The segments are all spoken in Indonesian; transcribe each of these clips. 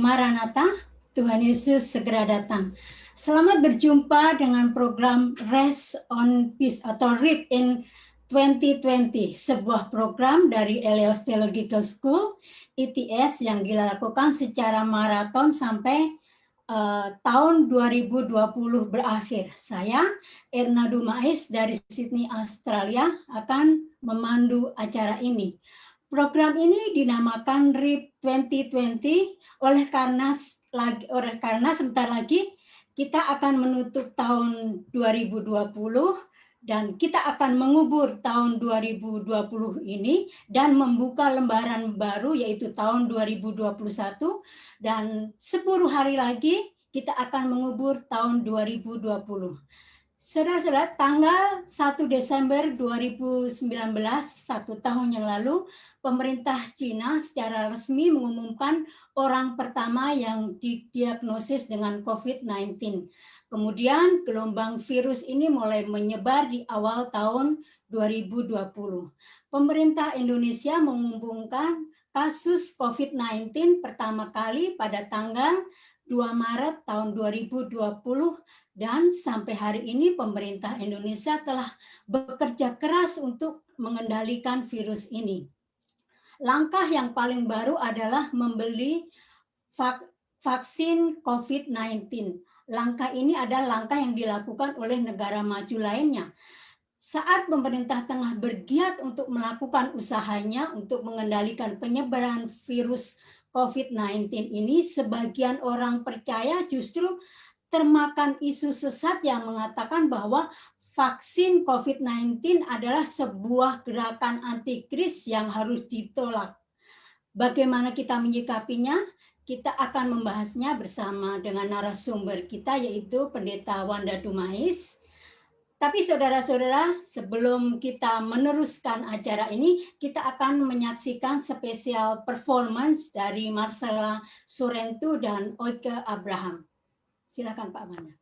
Maranatha, Tuhan Yesus segera datang. Selamat berjumpa dengan program Rest on Peace atau RIP in 2020, sebuah program dari Elios Theological School, ETS, yang dilakukan secara maraton sampai tahun 2020 berakhir. Saya, Erna Dumais dari Sydney, Australia, akan memandu acara ini. Program ini dinamakan RIP 2020 oleh karena sebentar lagi kita akan menutup tahun 2020 dan kita akan mengubur tahun 2020 ini dan membuka lembaran baru yaitu tahun 2021, dan 10 hari lagi kita akan mengubur tahun 2020. Saudara-saudara, tanggal 1 Desember 2019, 1 tahun yang lalu, pemerintah Cina secara resmi mengumumkan orang pertama yang didiagnosis dengan COVID-19. Kemudian gelombang virus ini mulai menyebar di awal tahun 2020. Pemerintah Indonesia mengumumkan kasus COVID-19 pertama kali pada tanggal 2 Maret tahun 2020, dan sampai hari ini pemerintah Indonesia telah bekerja keras untuk mengendalikan virus ini. Langkah yang paling baru adalah membeli vaksin COVID-19. Langkah ini adalah langkah yang dilakukan oleh negara maju lainnya. Saat pemerintah tengah bergiat untuk melakukan usahanya untuk mengendalikan penyebaran virus COVID-19 ini, sebagian orang percaya justru termakan isu sesat yang mengatakan bahwa vaksin COVID-19 adalah sebuah gerakan antikris yang harus ditolak. Bagaimana kita menyikapinya? Kita akan membahasnya bersama dengan narasumber kita, yaitu Pendeta Wanda Dumais. Tapi saudara-saudara, sebelum kita meneruskan acara ini, kita akan menyaksikan spesial performance dari Marcella Surentu dan Oike Abraham. Silakan Pak Wanda.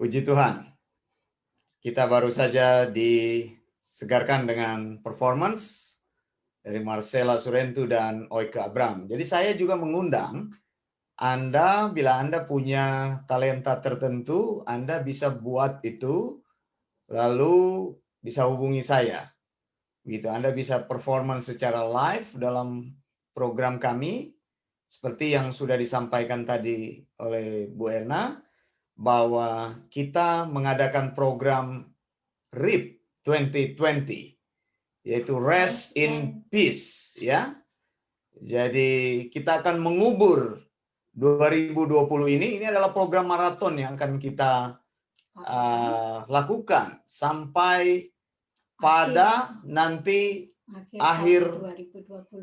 Puji Tuhan. Kita baru saja disegarkan dengan performance dari Marcella Surentu dan Oike Abram. Jadi saya juga mengundang Anda, bila Anda punya talenta tertentu, Anda bisa buat itu, lalu bisa hubungi saya. Gitu, Anda bisa performance secara live dalam program kami, seperti yang sudah disampaikan tadi oleh Bu Erna, bahwa kita mengadakan program RIP 2020, yaitu Rest in Peace, ya. Jadi kita akan mengubur 2020 ini adalah program maraton yang akan kita lakukan sampai pada nanti akhir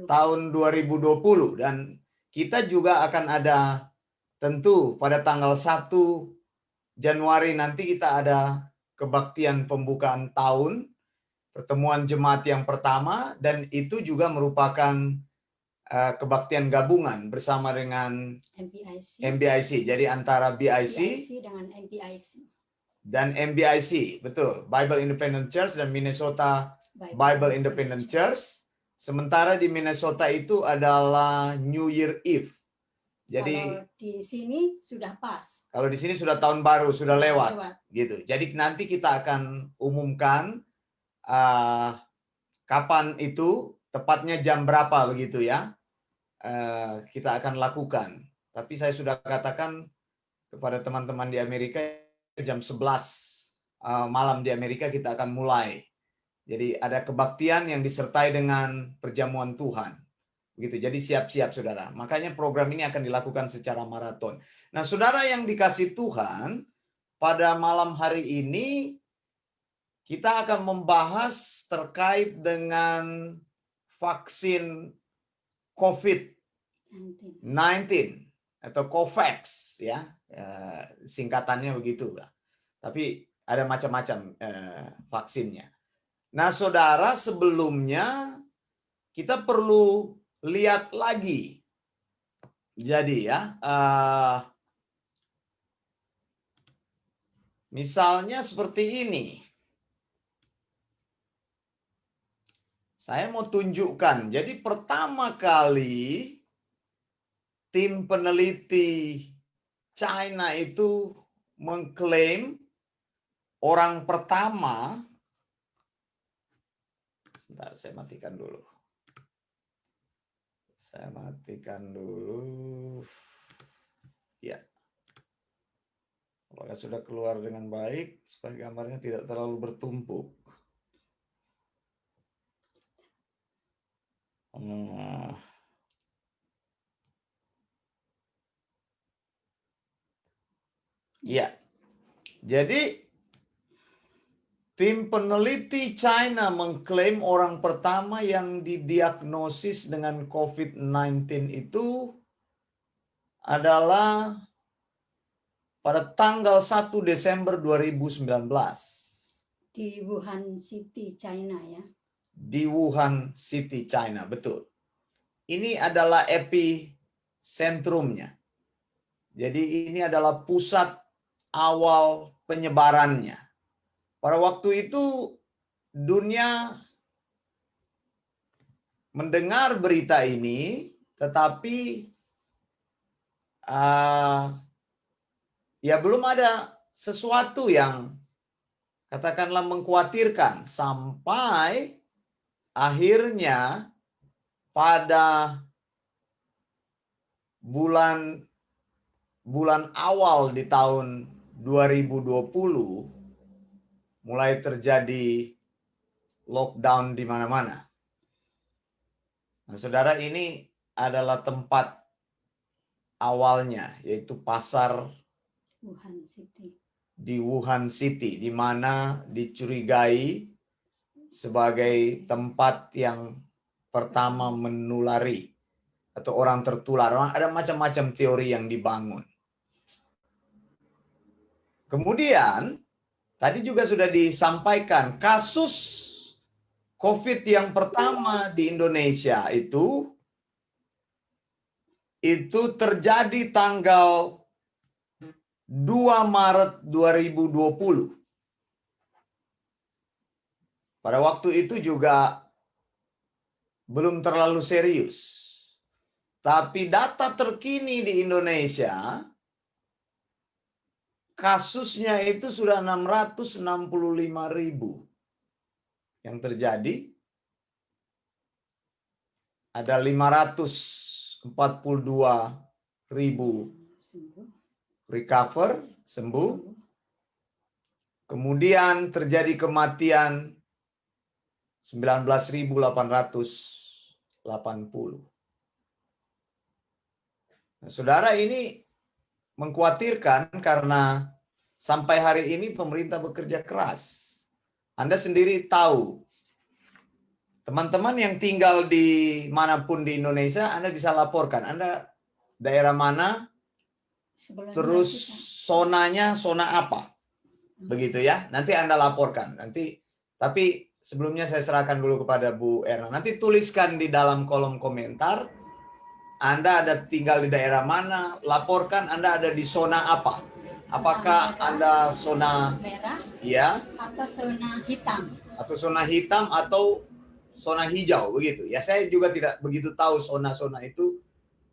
tahun 2020. Dan kita juga akan ada, tentu pada tanggal 1 Januari nanti kita ada kebaktian pembukaan tahun, pertemuan jemaat yang pertama, dan itu juga merupakan kebaktian gabungan bersama dengan MBIC. Jadi antara BIC dengan MBIC. Dan MBIC, betul, Bible Independent Church dan Minnesota Bible Independent Church. Sementara di Minnesota itu adalah New Year Eve. Jadi kalau di sini sudah pas. Kalau di sini sudah tahun baru, sudah lewat. Gitu. Jadi nanti kita akan umumkan kapan itu, tepatnya jam berapa begitu ya. Kita akan lakukan. Tapi saya sudah katakan kepada teman-teman di Amerika, jam 11 malam di Amerika kita akan mulai. Jadi ada kebaktian yang disertai dengan perjamuan Tuhan. Begitu. Jadi siap-siap saudara. Makanya program ini akan dilakukan secara maraton. Nah, saudara yang dikasih Tuhan, pada malam hari ini kita akan membahas terkait dengan vaksin COVID-19 atau COVAX, ya, singkatannya begitu. Tapi ada macam-macam vaksinnya. Nah, saudara, sebelumnya kita perlu lihat lagi. Jadi ya, misalnya seperti ini. Saya mau tunjukkan. Jadi pertama kali tim peneliti China itu mengklaim orang pertama. Sebentar, saya matikan dulu. Ya. Apakah sudah keluar dengan baik supaya gambarnya tidak terlalu bertumpuk? Ya. Jadi tim peneliti China mengklaim orang pertama yang didiagnosis dengan COVID-19 itu adalah pada tanggal 1 Desember 2019. Di Wuhan City, China ya. Di Wuhan City, China, betul. Ini adalah epicentrumnya. Jadi ini adalah pusat awal penyebarannya. Pada waktu itu dunia mendengar berita ini, tetapi ya belum ada sesuatu yang katakanlah mengkhawatirkan sampai akhirnya pada bulan awal di tahun 2020 mulai terjadi lockdown di mana-mana. Nah, saudara, ini adalah tempat awalnya, yaitu pasar Wuhan City. Di Wuhan City, di mana dicurigai sebagai tempat yang pertama menulari atau orang tertular. Ada macam-macam teori yang dibangun. Kemudian tadi juga sudah disampaikan kasus COVID yang pertama di Indonesia itu terjadi tanggal 2 Maret 2020. Pada waktu itu juga belum terlalu serius. Tapi data terkini di Indonesia, kasusnya itu sudah 665.000. Yang terjadi ada 542.000 recover, sembuh. Kemudian terjadi kematian 19.880. Nah, saudara, ini mengkhawatirkan karena sampai hari ini pemerintah bekerja keras. Anda sendiri tahu, teman-teman yang tinggal di manapun di Indonesia, Anda bisa laporkan. Anda daerah mana, terus zonanya zona apa, begitu ya. Nanti Anda laporkan. Tapi sebelumnya saya serahkan dulu kepada Bu Erna. Nanti tuliskan di dalam kolom komentar, Anda ada tinggal di daerah mana, laporkan Anda ada di zona apa. Apakah Anda zona merah, ya, atau zona hitam? Atau zona hitam atau zona hijau, begitu. Ya, saya juga tidak begitu tahu zona-zona itu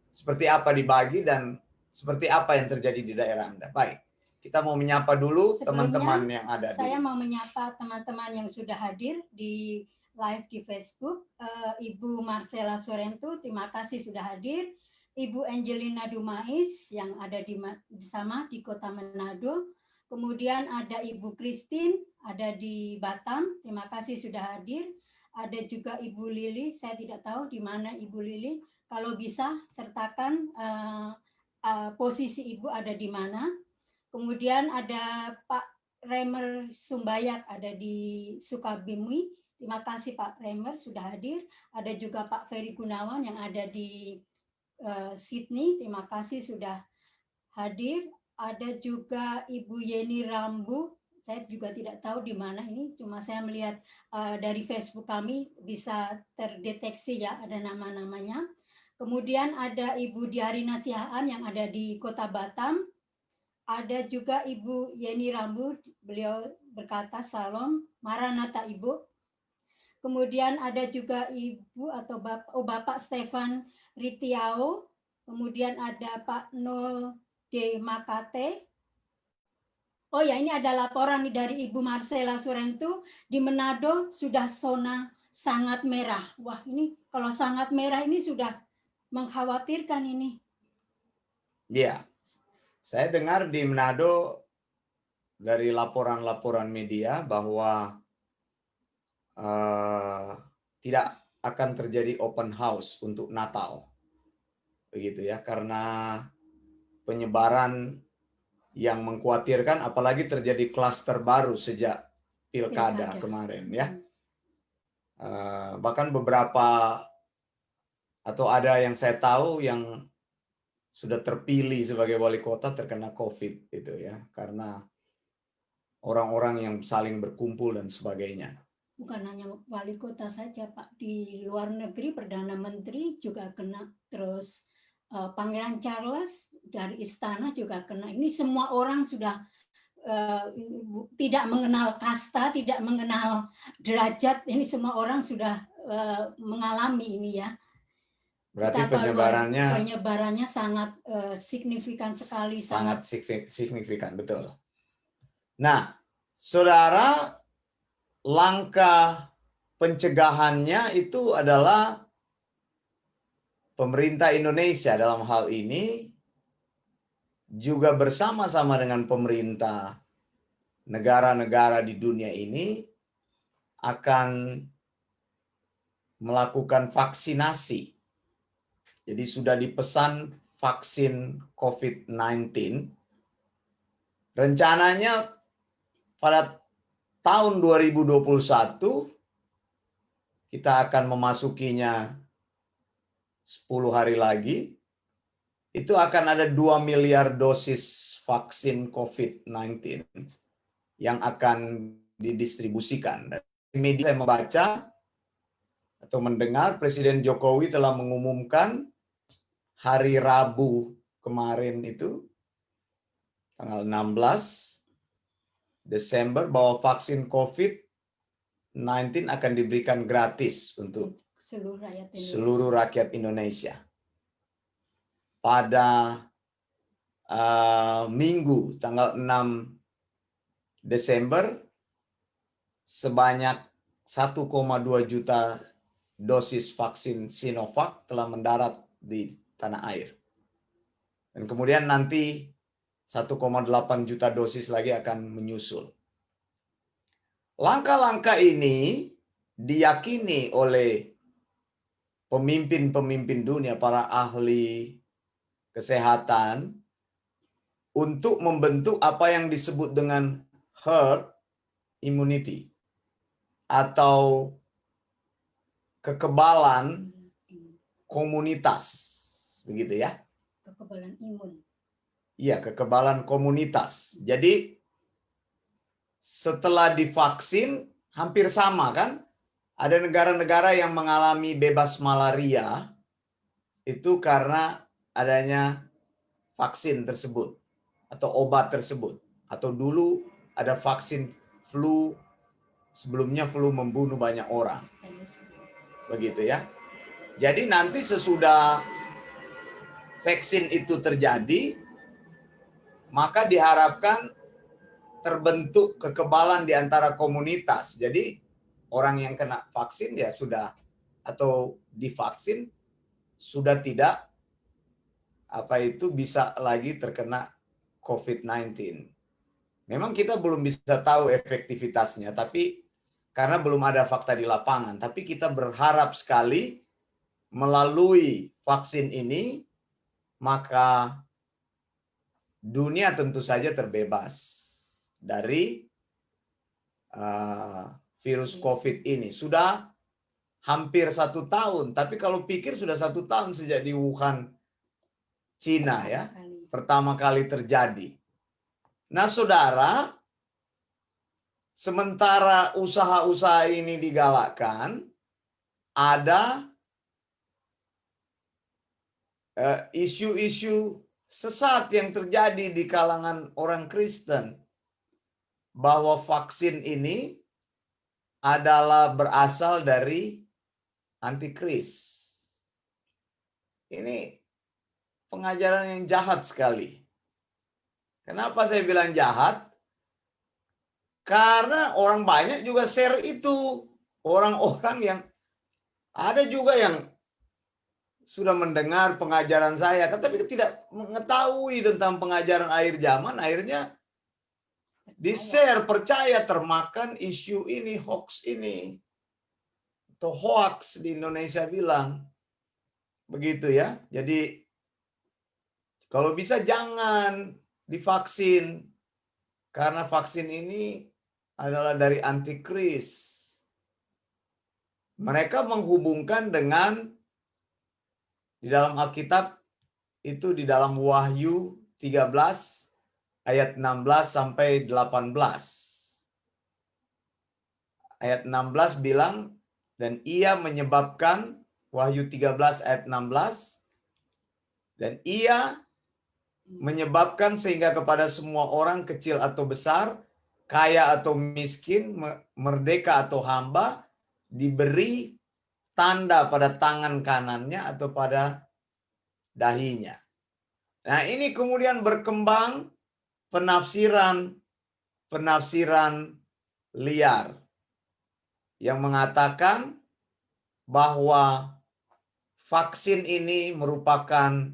seperti apa dibagi dan seperti apa yang terjadi di daerah Anda. Baik. Kita mau menyapa dulu teman-teman yang ada saya mau menyapa teman-teman yang sudah hadir di live di Facebook. Ibu Marcella Sorrento, terima kasih sudah hadir. Ibu Angelina Dumais yang ada bersama di Kota Manado. Kemudian ada Ibu Christine, ada di Batam, terima kasih sudah hadir. Ada juga Ibu Lili, saya tidak tahu di mana Ibu Lili. Kalau bisa sertakan posisi Ibu ada di mana. Kemudian ada Pak Remer Sumbayak ada di Sukabumi. Terima kasih Pak Remer sudah hadir. Ada juga Pak Ferry Gunawan yang ada di Sydney. Terima kasih sudah hadir. Ada juga Ibu Yeni Rambu. Saya juga tidak tahu di mana ini. Cuma saya melihat dari Facebook kami bisa terdeteksi ya ada nama-namanya. Kemudian ada Ibu Diarina Sihaan yang ada di Kota Batam. Ada juga Ibu Yeni Rambu, beliau berkata salam, Maranatha Ibu. Kemudian ada juga Ibu atau Bapak Stefan Ritiao. Kemudian ada Pak Nol D. Makate. Oh ya, ini ada laporan dari Ibu Marcella Sorrento di Manado sudah zona sangat merah. Wah, ini kalau sangat merah ini sudah mengkhawatirkan ini. Iya. Saya dengar di Manado dari laporan-laporan media bahwa tidak akan terjadi open house untuk Natal, begitu ya, karena penyebaran yang mengkhawatirkan, apalagi terjadi klaster baru sejak pilkada kemarin ya. Bahkan beberapa atau ada yang saya tahu yang sudah terpilih sebagai wali kota terkena COVID itu ya, karena orang-orang yang saling berkumpul dan sebagainya. Bukan hanya wali kota saja Pak, di luar negeri Perdana Menteri juga kena, terus Pangeran Charles dari istana juga kena. Ini semua orang sudah tidak mengenal kasta, tidak mengenal derajat, ini semua orang sudah mengalami ini ya. Berarti penyebarannya sangat signifikan sekali. Sangat signifikan, betul. Nah, saudara, langkah pencegahannya itu adalah pemerintah Indonesia dalam hal ini juga bersama-sama dengan pemerintah negara-negara di dunia ini akan melakukan vaksinasi. Jadi sudah dipesan vaksin COVID-19. Rencananya pada tahun 2021 kita akan memasukinya 10 hari lagi. Itu akan ada 2 miliar dosis vaksin COVID-19 yang akan didistribusikan. Dari media saya membaca atau mendengar Presiden Jokowi telah mengumumkan hari Rabu kemarin itu, tanggal 16 Desember bahwa vaksin COVID-19 akan diberikan gratis untuk seluruh rakyat Indonesia. Pada Minggu tanggal 6 Desember sebanyak 1,2 juta dosis vaksin Sinovac telah mendarat di tanah air. Dan kemudian nanti 1,8 juta dosis lagi akan menyusul. Langkah-langkah ini diyakini oleh pemimpin-pemimpin dunia, para ahli kesehatan, untuk membentuk apa yang disebut dengan herd immunity atau kekebalan komunitas, begitu ya? Kekebalan imun. Iya, kekebalan komunitas. Jadi setelah divaksin hampir sama kan? Ada negara-negara yang mengalami bebas malaria itu karena adanya vaksin tersebut atau obat tersebut. Atau dulu ada vaksin flu, sebelumnya flu membunuh banyak orang. Begitu ya. Jadi nanti sesudah vaksin itu terjadi, maka diharapkan terbentuk kekebalan di antara komunitas. Jadi orang yang kena vaksin ya sudah, atau divaksin sudah tidak bisa lagi terkena COVID-19. Memang kita belum bisa tahu efektivitasnya, tapi karena belum ada fakta di lapangan. Tapi kita berharap sekali melalui vaksin ini, maka dunia tentu saja terbebas dari virus COVID ini. Sudah hampir 1 tahun, tapi kalau pikir sudah 1 tahun sejak di Wuhan, Cina ya, pertama kali terjadi. Nah saudara, sementara usaha-usaha ini digalakkan, ada isu-isu sesat yang terjadi di kalangan orang Kristen, bahwa vaksin ini adalah berasal dari antikris. Ini pengajaran yang jahat sekali. Kenapa saya bilang jahat? Karena orang banyak juga share itu. Orang-orang yang ada juga yang sudah mendengar pengajaran saya, tapi tidak mengetahui tentang pengajaran akhir zaman, akhirnya di-share, percaya, termakan isu ini, hoax ini. Atau hoax di Indonesia bilang. Begitu ya. Jadi kalau bisa jangan divaksin. Karena vaksin ini adalah dari antikris. Mereka menghubungkan dengan, di dalam Alkitab, itu di dalam Wahyu 13 ayat 16 sampai 18. Ayat 16 bilang, dan ia menyebabkan, Wahyu 13 ayat 16, dan ia menyebabkan sehingga kepada semua orang kecil atau besar, kaya atau miskin, merdeka atau hamba, diberi tanda pada tangan kanannya atau pada dahinya. Nah ini kemudian berkembang penafsiran liar yang mengatakan bahwa vaksin ini merupakan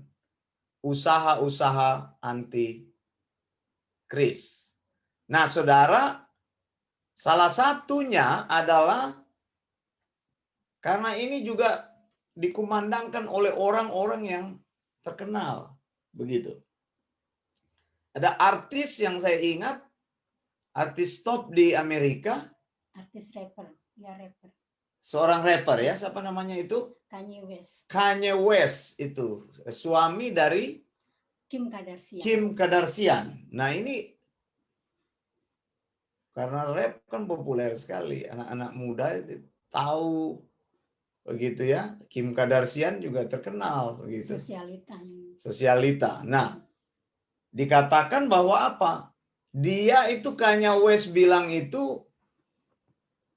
usaha-usaha anti-kris. Nah, saudara, salah satunya adalah karena ini juga dikumandangkan oleh orang-orang yang terkenal, begitu. Ada artis yang saya ingat, artis top di Amerika. Artis rapper, ya rapper. Seorang rapper ya, siapa namanya itu? Kanye West. Kanye West itu, suami dari Kim Kardashian. Kim Kardashian. Nah ini karena rap kan populer sekali, anak-anak muda itu tahu, begitu ya. Kim Kardashian juga terkenal begitu. Sosialita. Sosialita. Nah, dikatakan bahwa apa? Dia itu Kanye West bilang itu,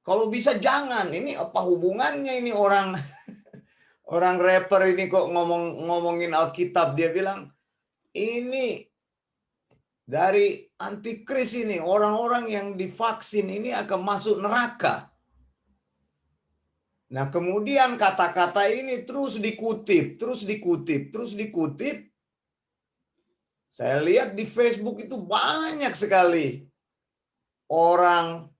kalau bisa jangan. Ini apa hubungannya ini orang orang rapper ini kok ngomongin Alkitab. Dia bilang ini dari antikris ini, orang-orang yang divaksin ini akan masuk neraka. Nah, kemudian kata-kata ini terus dikutip. Saya lihat di Facebook itu banyak sekali orang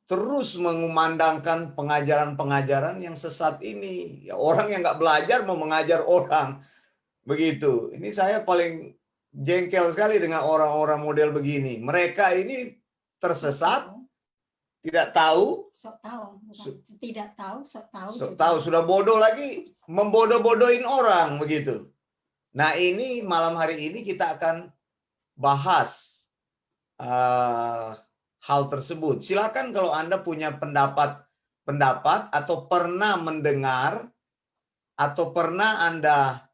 terus mengumandangkan pengajaran-pengajaran yang sesat ini. Ya, orang yang nggak belajar mau mengajar orang. Begitu. Ini saya paling jengkel sekali dengan orang-orang model begini. Mereka ini tersesat, tidak tahu, tidak tahu, sok tahu, sudah bodoh lagi, membodoh-bodohin orang begitu. Nah, ini malam hari ini kita akan bahas hal tersebut. Silakan kalau Anda punya pendapat atau pernah mendengar atau pernah Anda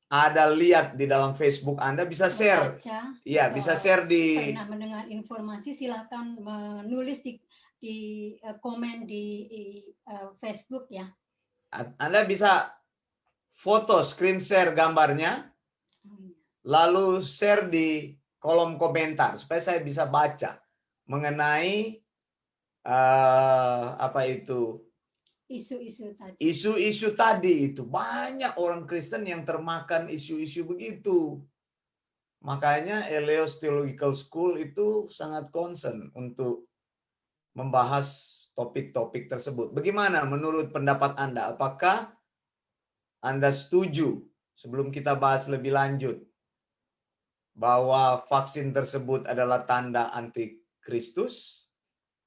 ada lihat di dalam Facebook Anda, bisa share. Iya, bisa share di. Pernah mendengar informasi, silakan menulis di komen di Facebook ya. Anda bisa foto, screen share gambarnya, lalu share di kolom komentar supaya saya bisa baca mengenai apa itu isu-isu tadi. Itu banyak orang Kristen yang termakan isu-isu begitu. Makanya Eleos Theological School itu sangat concern untuk membahas topik-topik tersebut. Bagaimana menurut pendapat Anda? Apakah Anda setuju, sebelum kita bahas lebih lanjut, bahwa vaksin tersebut adalah tanda antikristus?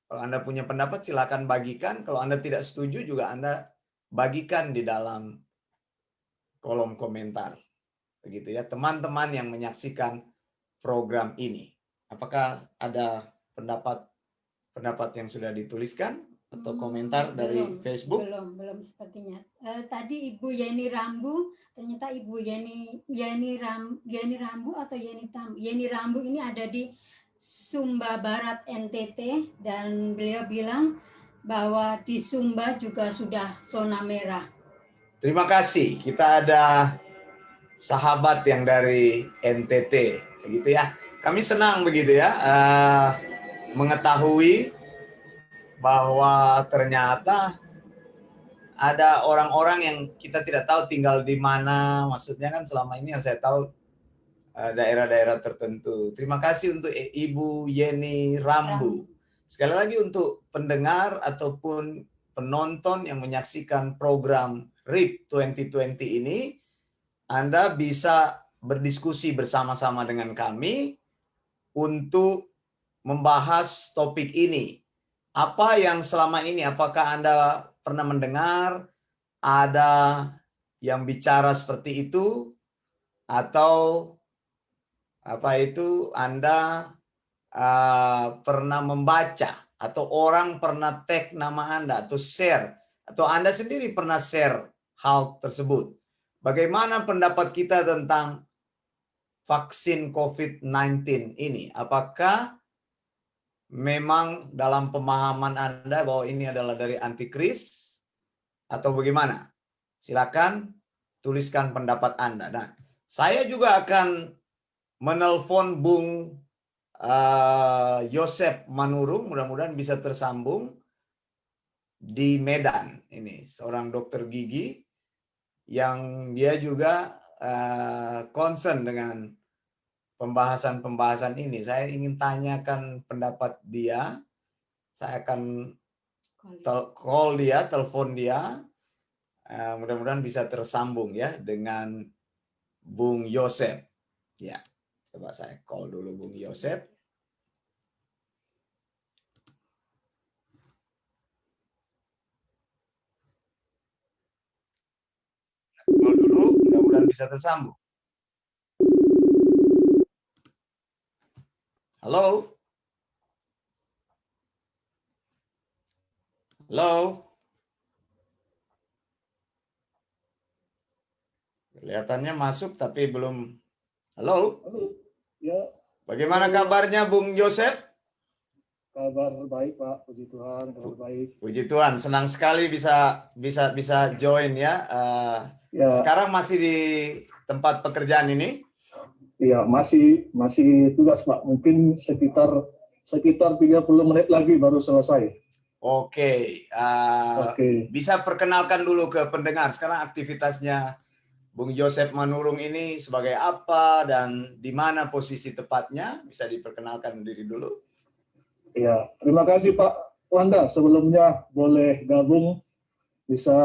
Kalau Anda punya pendapat, silakan bagikan. Kalau Anda tidak setuju juga Anda bagikan di dalam kolom komentar. Begitu ya, teman-teman yang menyaksikan program ini. Apakah ada pendapat yang sudah dituliskan atau komentar dari Facebook? Belum sepertinya. Tadi Ibu Yeni Rambu, ternyata Ibu Yeni Rambu atau Yeni Rambu ini ada di Sumba Barat NTT, dan beliau bilang bahwa di Sumba juga sudah zona merah. Terima kasih. Kita ada sahabat yang dari NTT, begitu ya. Kami senang begitu ya, mengetahui bahwa ternyata ada orang-orang yang kita tidak tahu tinggal di mana. Maksudnya kan selama ini yang saya tahu daerah-daerah tertentu. Terima kasih untuk Ibu Yeni Rambu. Sekali lagi untuk pendengar ataupun penonton yang menyaksikan program RIP 2020 ini, Anda bisa berdiskusi bersama-sama dengan kami untuk membahas topik ini. Apa yang selama ini, apakah Anda pernah mendengar ada yang bicara seperti itu, atau apa itu Anda pernah membaca, atau orang pernah tag nama Anda atau share, atau Anda sendiri pernah share hal tersebut. Bagaimana pendapat kita tentang vaksin COVID-19 ini? Apakah memang dalam pemahaman Anda bahwa ini adalah dari antikris atau bagaimana? Silakan tuliskan pendapat Anda. Nah, saya juga akan menelpon Bung Yosep Manurung, mudah-mudahan bisa tersambung di Medan. Ini seorang dokter gigi yang dia juga concern dengan pembahasan ini. Saya ingin tanyakan pendapat dia. Saya akan telepon dia. Mudah-mudahan bisa tersambung ya dengan Bung Yosep. Ya, coba saya call dulu Bung Yosep. Call dulu, mudah-mudahan bisa tersambung. Halo? Halo? Kelihatannya masuk tapi belum Halo. Halo. Ya, Bagaimana kabarnya Bung Joseph? kabar baik Pak, puji Tuhan, kabar baik. Puji Tuhan, senang sekali bisa join ya. Ya, Sekarang masih di tempat pekerjaan ini? iya masih tugas Pak. Mungkin sekitar 30 menit lagi baru selesai. Oke. Oke. Bisa perkenalkan dulu ke pendengar sekarang aktivitasnya Bung Joseph Manurung ini sebagai apa dan di mana posisi tepatnya? Bisa diperkenalkan diri dulu. Ya, terima kasih Pak Wanda. Sebelumnya boleh gabung, bisa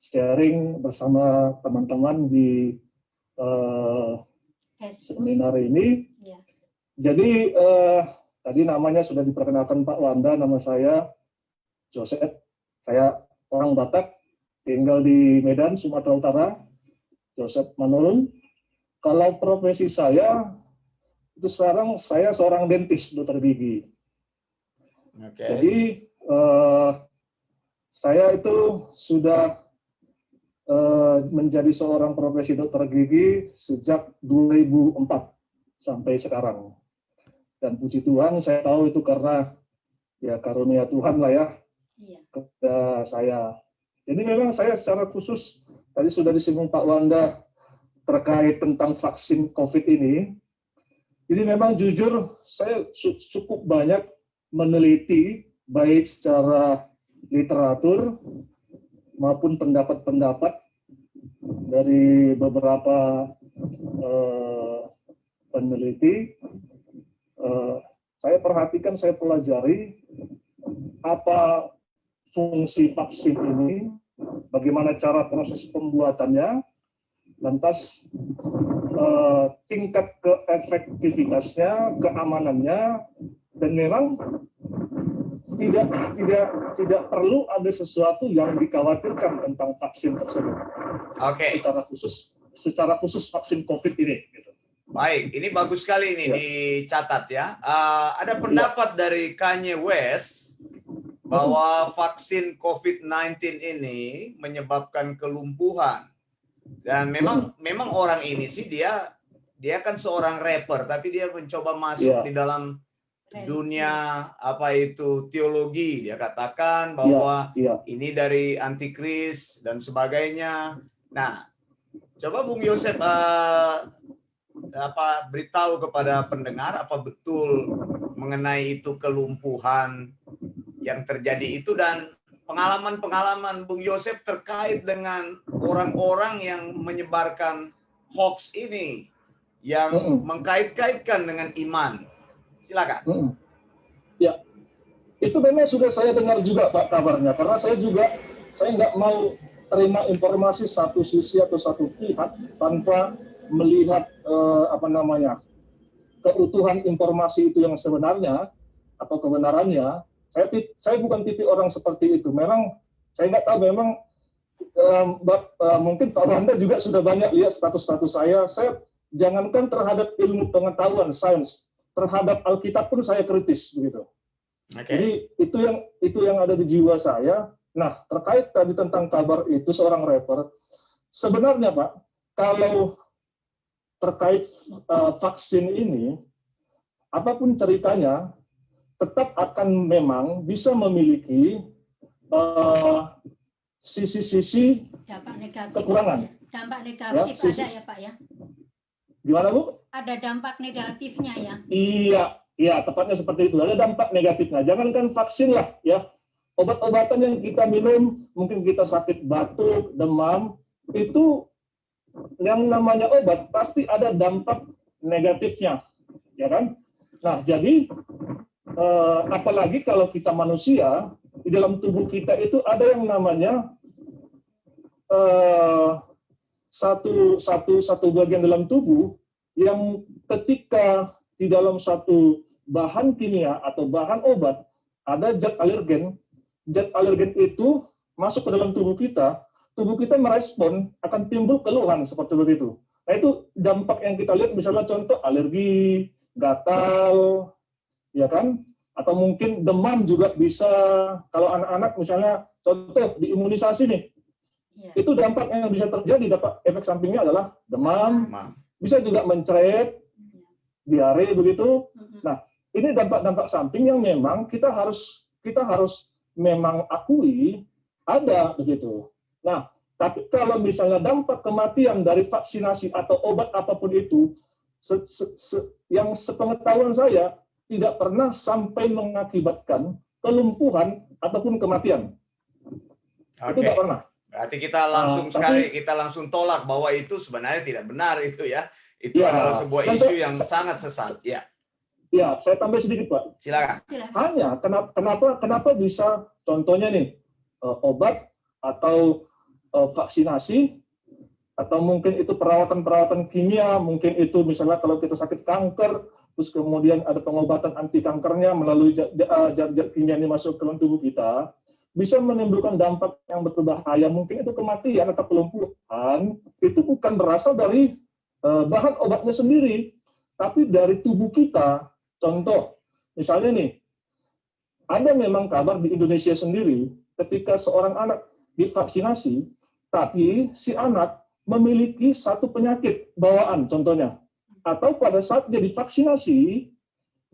sharing bersama teman-teman di seminar ini. Ya. Jadi tadi namanya sudah diperkenalkan Pak Wanda, nama saya Joseph. Saya orang Batak, tinggal di Medan, Sumatera Utara. Joseph Manurung. Kalau profesi saya itu sekarang saya seorang dentis, dokter gigi. Okay. Jadi saya itu sudah menjadi seorang profesi dokter gigi sejak 2004 sampai sekarang. Dan puji Tuhan saya tahu itu karena ya karunia Tuhan lah ya kepada saya. Jadi memang saya secara khusus tadi sudah disinggung Pak Wanda terkait tentang vaksin COVID ini. Jadi memang jujur saya cukup banyak meneliti baik secara literatur maupun pendapat-pendapat dari beberapa peneliti. Saya perhatikan, saya pelajari apa fungsi vaksin ini, bagaimana cara proses pembuatannya, lantas tingkat keefektivitasnya, keamanannya, dan memang tidak perlu ada sesuatu yang dikhawatirkan tentang vaksin tersebut. Oke. Secara khusus vaksin COVID ini. Gitu. Baik, ini bagus sekali ini dicatat ya. Ada pendapat dari Kanye West bahwa vaksin COVID-19 ini menyebabkan kelumpuhan. Dan memang orang ini sih dia kan seorang rapper, tapi dia mencoba masuk di dalam dunia apa itu teologi. Dia katakan bahwa ini dari antikris dan sebagainya. Nah, coba Bung Joseph beritahu kepada pendengar apa betul mengenai itu kelumpuhan yang terjadi itu dan pengalaman-pengalaman Bung Joseph terkait dengan orang-orang yang menyebarkan hoax ini yang mengkait-kaitkan dengan iman. Silakan. Ya, itu memang sudah saya dengar juga Pak kabarnya, karena saya nggak mau terima informasi satu sisi atau satu pihak tanpa melihat keutuhan informasi itu yang sebenarnya atau kebenarannya. Saya bukan tipe orang seperti itu. Memang saya nggak tahu, memang mungkin Pak Wanda juga sudah banyak lihat status-status saya. Saya jangankan terhadap ilmu pengetahuan sains, terhadap Alkitab pun saya kritis begitu. Jadi itu yang ada di jiwa saya. Nah, terkait tadi tentang kabar itu seorang rapper, sebenarnya Pak, kalau terkait vaksin ini, apapun ceritanya, tetap akan memang bisa memiliki sisi-sisi kekurangan. Dampak negatif ada ya Pak ya? Gimana Bu? Ada dampak negatifnya ya? Iya, tepatnya seperti itu. Ada dampak negatifnya. Jangankan vaksin lah ya. Obat-obatan yang kita minum, mungkin kita sakit batuk, demam, itu yang namanya obat pasti ada dampak negatifnya, ya kan? Nah, jadi apalagi kalau kita manusia, di dalam tubuh kita itu ada yang namanya satu bagian dalam tubuh yang ketika di dalam satu bahan kimia atau bahan obat ada zat alergen. Zat alergen itu masuk ke dalam tubuh kita merespon, akan timbul keluhan seperti begitu. Nah, itu dampak yang kita lihat, misalnya contoh alergi, gatal, ya kan? Atau mungkin demam juga bisa, kalau anak-anak misalnya contoh di imunisasi nih, itu dampak yang bisa terjadi, dapat efek sampingnya adalah demam, bisa juga mencret, diare begitu. Nah, ini dampak-dampak samping yang memang kita harus memang akui ada begitu. Nah, tapi kalau misalnya dampak kematian dari vaksinasi atau obat apapun itu, yang sepengetahuan saya tidak pernah sampai mengakibatkan kelumpuhan ataupun kematian. Itu tidak pernah. Berarti kita langsung kita langsung tolak bahwa itu sebenarnya tidak benar itu ya. Itu adalah sebuah isu yang sangat sesat. Ya. Ya, saya tambah sedikit, Pak. Silakan. Hanya kenapa bisa contohnya nih obat atau vaksinasi atau mungkin itu perawatan kimia, mungkin itu misalnya kalau kita sakit kanker, terus kemudian ada pengobatan anti kankernya melalui zat kimia ini masuk ke dalam tubuh kita, bisa menimbulkan dampak yang berbahaya, mungkin itu kematian atau kelumpuhan, itu bukan berasal dari bahan obatnya sendiri, tapi dari tubuh kita. Contoh, misalnya nih, ada memang kabar di Indonesia sendiri, ketika seorang anak divaksinasi, tapi si anak memiliki satu penyakit bawaan, contohnya. Atau pada saat dia divaksinasi,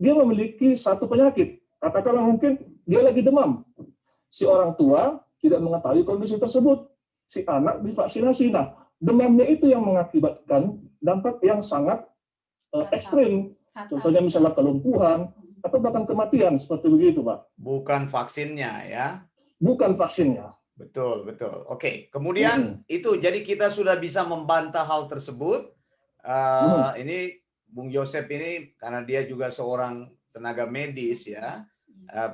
dia memiliki satu penyakit. Katakanlah mungkin dia lagi demam. Si orang tua tidak mengetahui kondisi tersebut. Si anak divaksinasi. Nah, demamnya itu yang mengakibatkan dampak yang sangat ekstrim. Contohnya misalnya kelumpuhan, atau bahkan kematian, seperti begitu, Pak. Bukan vaksinnya ya. Bukan vaksinnya. Betul, betul. Oke, kemudian itu jadi kita sudah bisa membantah hal tersebut. Ini Bung Yosep ini karena dia juga seorang tenaga medis ya,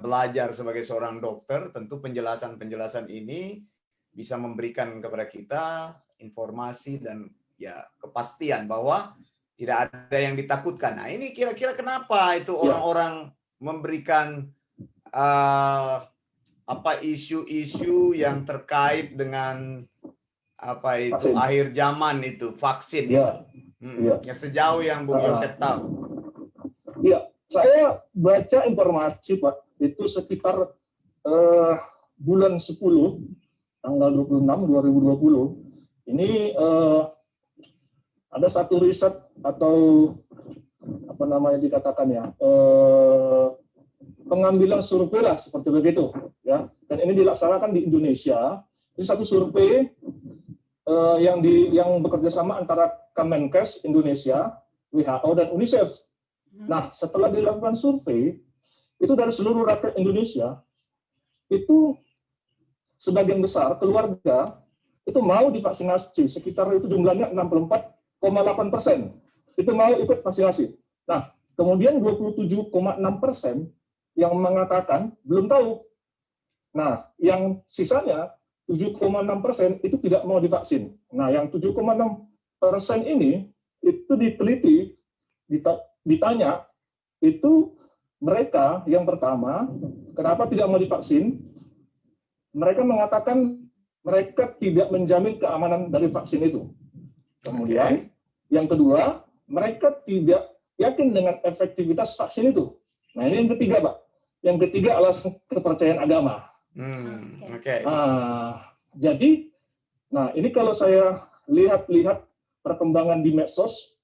belajar sebagai seorang dokter, tentu penjelasan-penjelasan ini bisa memberikan kepada kita informasi dan ya kepastian bahwa tidak ada yang ditakutkan. Nah, ini kira-kira kenapa itu orang-orang memberikan isu-isu yang terkait dengan vaksin. akhir zaman itu vaksin itu. Ya, sejauh yang Bung Yosep tahu. Iya, saya baca informasi Pak itu sekitar bulan 10 tanggal 26 2020 ini ada satu riset atau apa namanya dikatakan ya pengambilan survei lah seperti begitu ya, dan ini dilaksanakan di Indonesia. Ini satu survei yang bekerja sama antara Kemenkes Indonesia, WHO dan UNICEF. Nah, setelah dilakukan survei itu dari seluruh rakyat Indonesia itu sebagian besar keluarga itu mau divaksinasi, sekitar itu jumlahnya 64,8% itu mau ikut vaksinasi. Nah, kemudian 27,6% yang mengatakan belum tahu. Nah, yang sisanya 7,6% itu tidak mau divaksin. Nah, yang 7,6% ini itu diteliti, ditanya, itu mereka yang pertama, kenapa tidak mau divaksin? Mereka mengatakan mereka tidak menjamin keamanan dari vaksin itu. Kemudian, yang kedua, mereka tidak yakin dengan efektivitas vaksin itu. Nah, ini yang ketiga, Pak. Yang ketiga alasan kepercayaan agama. Jadi, nah ini kalau saya lihat perkembangan di medsos,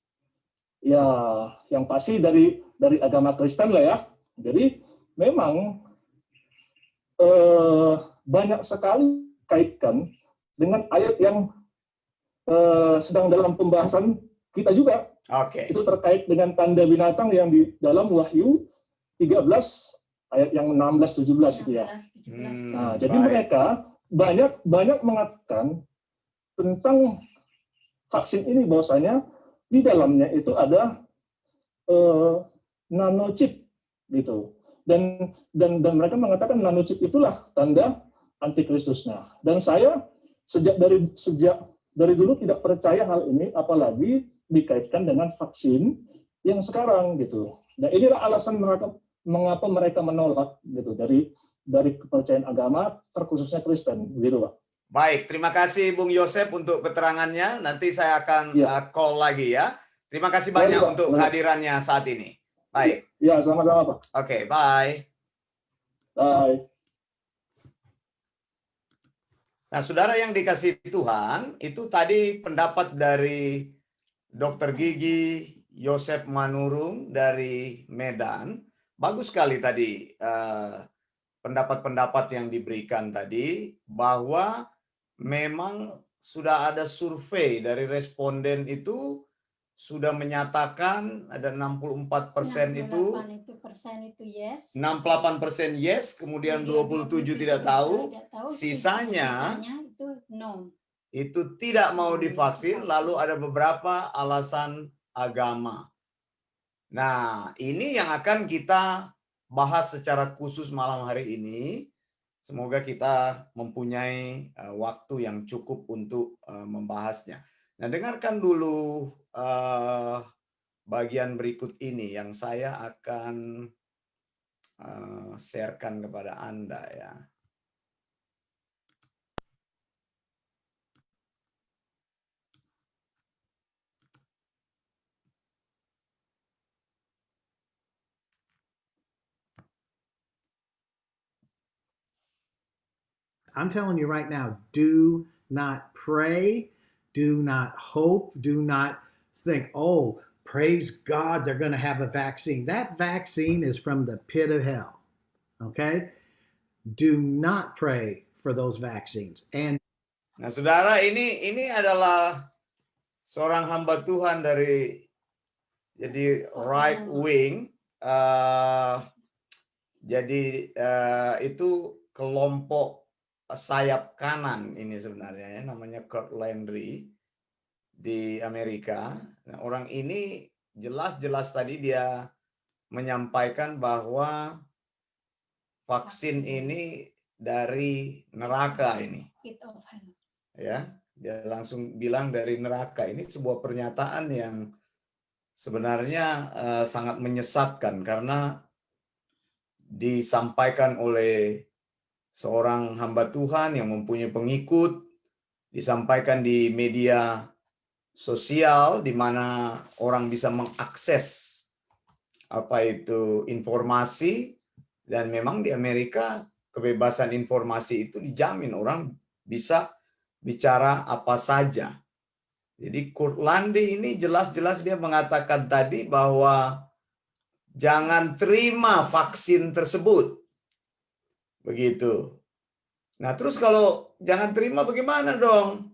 ya yang pasti dari agama Kristen lah ya. Jadi memang banyak sekali kaitkan dengan ayat yang sedang dalam pembahasan kita juga. Itu terkait dengan tanda binatang yang di dalam Wahyu 13 ayat yang 16-17 itu ya. Nah, jadi mereka banyak mengatakan tentang vaksin ini bahwasanya di dalamnya itu ada nanochip gitu. Dan mereka mengatakan nanochip itulah tanda antikristusnya. Dan saya sejak dari dulu tidak percaya hal ini, apalagi dikaitkan dengan vaksin yang sekarang gitu. Nah, inilah alasan mengapa mereka menolak gitu dari kepercayaan agama, terkhususnya Kristen, gitu Pak. Baik, terima kasih Bung Yosep untuk keterangannya. Nanti saya akan call lagi ya. Terima kasih banyak untuk kehadirannya saat ini. Baik. Ya, sama-sama Pak. Oke, bye. Bye. Nah, saudara yang dikasihi Tuhan, itu tadi pendapat dari Dokter Gigi Yosep Manurung dari Medan. Bagus sekali tadi pendapat-pendapat yang diberikan tadi, bahwa memang sudah ada survei dari responden itu sudah menyatakan ada 64% itu 68% yes, kemudian 27 tidak tahu, sisanya itu no. Itu tidak mau divaksin, lalu ada beberapa alasan agama. Nah, ini yang akan kita bahas secara khusus malam hari ini. Semoga kita mempunyai waktu yang cukup untuk membahasnya. Nah, dengarkan dulu bagian berikut ini yang saya akan sharekan kepada Anda ya. I'm telling you right now, do not pray, do not hope, do not think, oh, praise God, they're going to have a vaccine. That vaccine is from the pit of hell. Okay? Do not pray for those vaccines. And nah, saudara, ini adalah seorang hamba Tuhan dari jadi right wing. Jadi itu kelompok sayap kanan ini sebenarnya ya, namanya Kurt Landry di Amerika. Nah, orang ini jelas-jelas tadi dia menyampaikan bahwa vaksin ini dari neraka ini. Ya, dia langsung bilang dari neraka. Ini sebuah pernyataan yang sebenarnya sangat menyesatkan karena disampaikan oleh seorang hamba Tuhan yang mempunyai pengikut, disampaikan di media sosial di mana orang bisa mengakses apa itu informasi, dan memang di Amerika kebebasan informasi itu dijamin, orang bisa bicara apa saja. Jadi Kurt Landry ini jelas-jelas dia mengatakan tadi bahwa jangan terima vaksin tersebut. Begitu. Nah, terus kalau jangan terima bagaimana dong?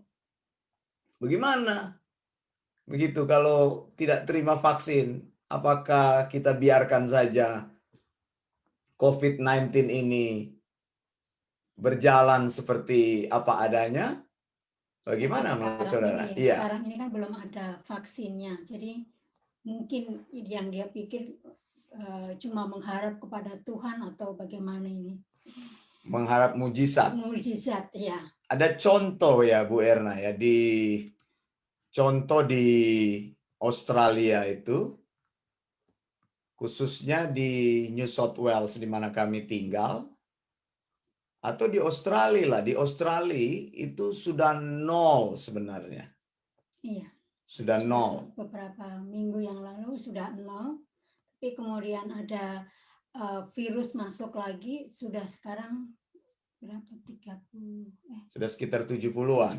Bagaimana? Begitu kalau tidak terima vaksin, apakah kita biarkan saja COVID-19 ini berjalan seperti apa adanya? Bagaimana menurut saudara? Iya. Sekarang ini kan belum ada vaksinnya. Jadi mungkin yang dia pikir cuma mengharap kepada Tuhan atau bagaimana ini? Mengharap mujizat. Mujizat, ya. Ada contoh ya Bu Erna ya, contoh di Australia itu, khususnya di New South Wales di mana kami tinggal, atau di Australia lah. Di Australia itu sudah nol sebenarnya. Iya. Sudah nol. Beberapa minggu yang lalu sudah nol, tapi kemudian ada virus masuk lagi, sudah sekarang berapa? 30 sudah sekitar 70-an.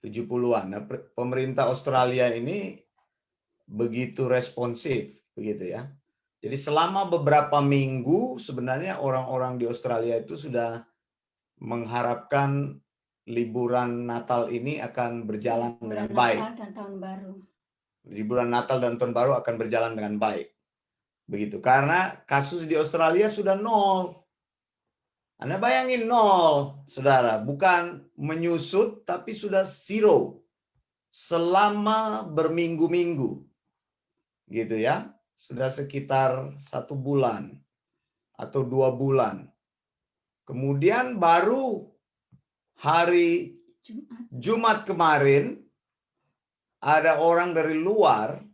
70-an. Nah, pemerintah Australia ini begitu responsif begitu ya. Jadi selama beberapa minggu sebenarnya orang-orang di Australia itu sudah mengharapkan liburan Natal ini akan berjalan dengan baik. Natal dan Tahun Baru. Liburan Natal dan Tahun Baru akan berjalan dengan baik. Begitu. Karena kasus di Australia sudah nol. Anda bayangin nol, saudara. Bukan menyusut, tapi sudah zero. Selama berminggu-minggu. Gitu ya. Sudah sekitar 1 bulan. Atau 2 bulan. Kemudian baru hari Jumat kemarin, ada orang dari luar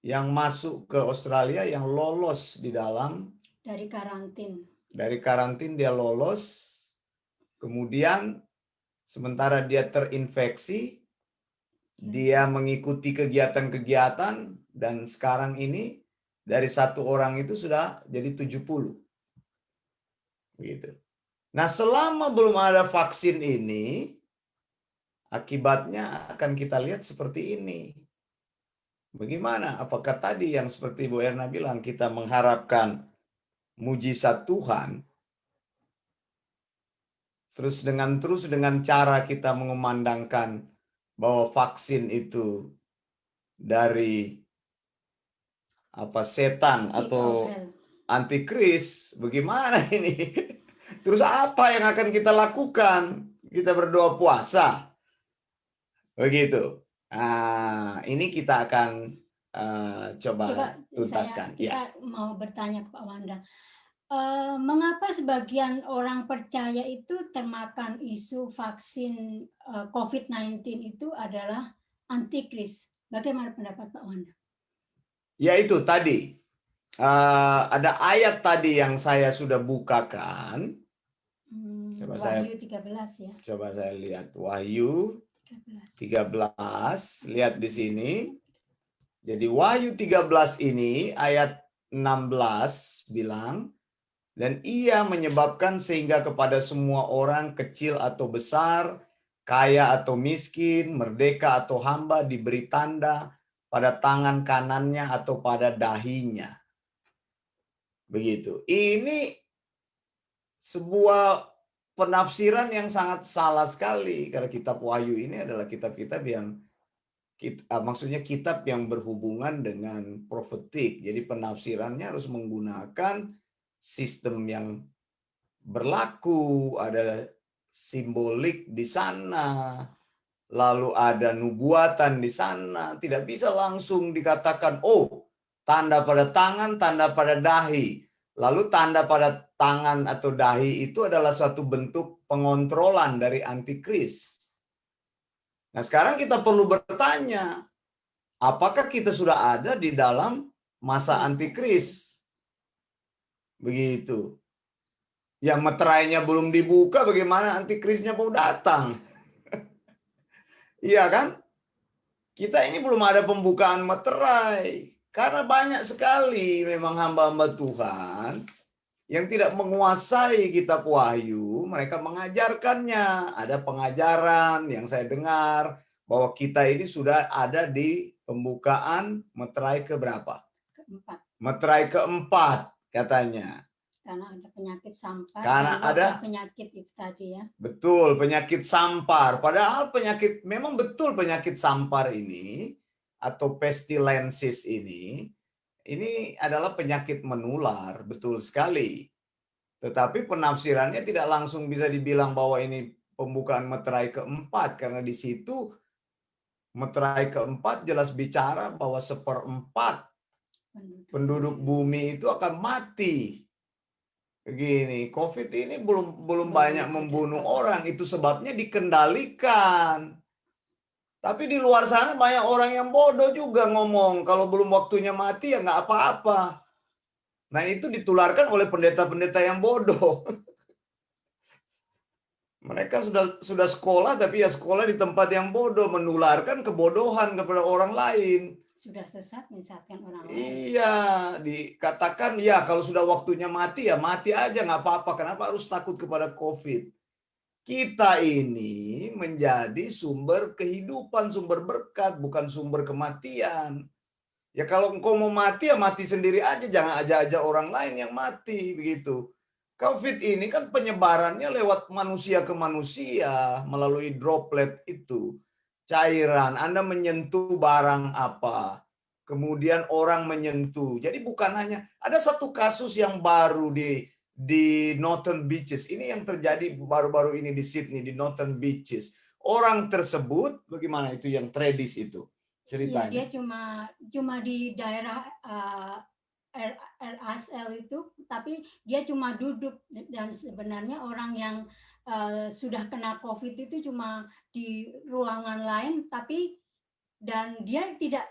yang masuk ke Australia yang lolos di dalam. Dari karantin. Dari karantin dia lolos, kemudian sementara dia terinfeksi, dia mengikuti kegiatan-kegiatan, dan sekarang ini dari 1 orang itu sudah jadi 70. Begitu. Nah, selama belum ada vaksin ini, akibatnya akan kita lihat seperti ini. Bagaimana? Apakah tadi yang seperti Bu Erna bilang, kita mengharapkan mujizat Tuhan, terus dengan cara kita mengumandangkan bahwa vaksin itu dari setan atau antikris, bagaimana ini? Terus apa yang akan kita lakukan? Kita berdoa puasa. Begitu. Nah, ini kita akan coba tuntaskan. Kita mau bertanya ke Pak Wanda. Mengapa sebagian orang percaya itu termakan isu vaksin COVID-19 itu adalah antikris? Bagaimana pendapat Pak Wanda? Ya itu tadi. Ada ayat tadi yang saya sudah bukakan. Wahyu 13 ya. Coba saya lihat. Wahyu 13. Lihat di sini. Jadi Wahyu 13 ini ayat 16 bilang, dan ia menyebabkan sehingga kepada semua orang kecil atau besar, kaya atau miskin, merdeka atau hamba diberi tanda pada tangan kanannya atau pada dahinya. Begitu. Ini sebuah penafsiran yang sangat salah sekali, karena kitab Wahyu ini adalah kitab-kitab yang maksudnya kitab yang berhubungan dengan profetik. Jadi penafsirannya harus menggunakan sistem yang berlaku, ada simbolik di sana, lalu ada nubuatan di sana. Tidak bisa langsung dikatakan, oh, tanda pada tangan, tanda pada dahi. Lalu tanda pada tangan atau dahi itu adalah suatu bentuk pengontrolan dari antikris. Nah, sekarang kita perlu bertanya, apakah kita sudah ada di dalam masa antikris? Begitu. Yang meterainya belum dibuka, bagaimana antikrisnya mau datang? Iya kan? Kita ini belum ada pembukaan meterai. Karena banyak sekali memang hamba-hamba Tuhan yang tidak menguasai kitab Wahyu, mereka mengajarkannya. Ada pengajaran yang saya dengar bahwa kita ini sudah ada di pembukaan meterai keberapa? Keempat. Meterai keempat katanya. Karena ada penyakit sampar. Karena ada penyakit itu tadi ya. Betul, penyakit sampar. Padahal memang betul penyakit sampar ini atau pestilensis ini adalah penyakit menular, betul sekali. Tetapi penafsirannya tidak langsung bisa dibilang bahwa ini pembukaan meterai keempat, karena di situ meterai keempat jelas bicara bahwa 1/4 penduduk bumi itu akan mati. Begini, COVID ini belum banyak membunuh orang, itu sebabnya dikendalikan. Tapi di luar sana banyak orang yang bodoh juga ngomong, kalau belum waktunya mati ya nggak apa-apa. Nah, itu ditularkan oleh pendeta-pendeta yang bodoh. Mereka sudah sekolah, tapi ya sekolah di tempat yang bodoh, menularkan kebodohan kepada orang lain. Sudah sesat menyesatkan orang lain. Iya, dikatakan ya kalau sudah waktunya mati ya mati aja, nggak apa-apa. Kenapa harus takut kepada COVID? Kita ini menjadi sumber kehidupan, sumber berkat, bukan sumber kematian. Ya kalau engkau mau mati ya mati sendiri aja, jangan ajak-ajak orang lain yang mati, begitu. COVID ini kan penyebarannya lewat manusia ke manusia melalui droplet itu. Cairan, Anda menyentuh barang apa, kemudian orang menyentuh. Jadi bukan hanya, ada satu kasus yang baru di Northern Beaches. Ini yang terjadi baru-baru ini di Sydney, di Northern Beaches. Orang tersebut, bagaimana itu yang tradis itu? Ceritanya. Iya, dia cuma di daerah RSL itu, tapi dia cuma duduk, dan sebenarnya orang yang sudah kena COVID itu cuma di ruangan lain, dan dia tidak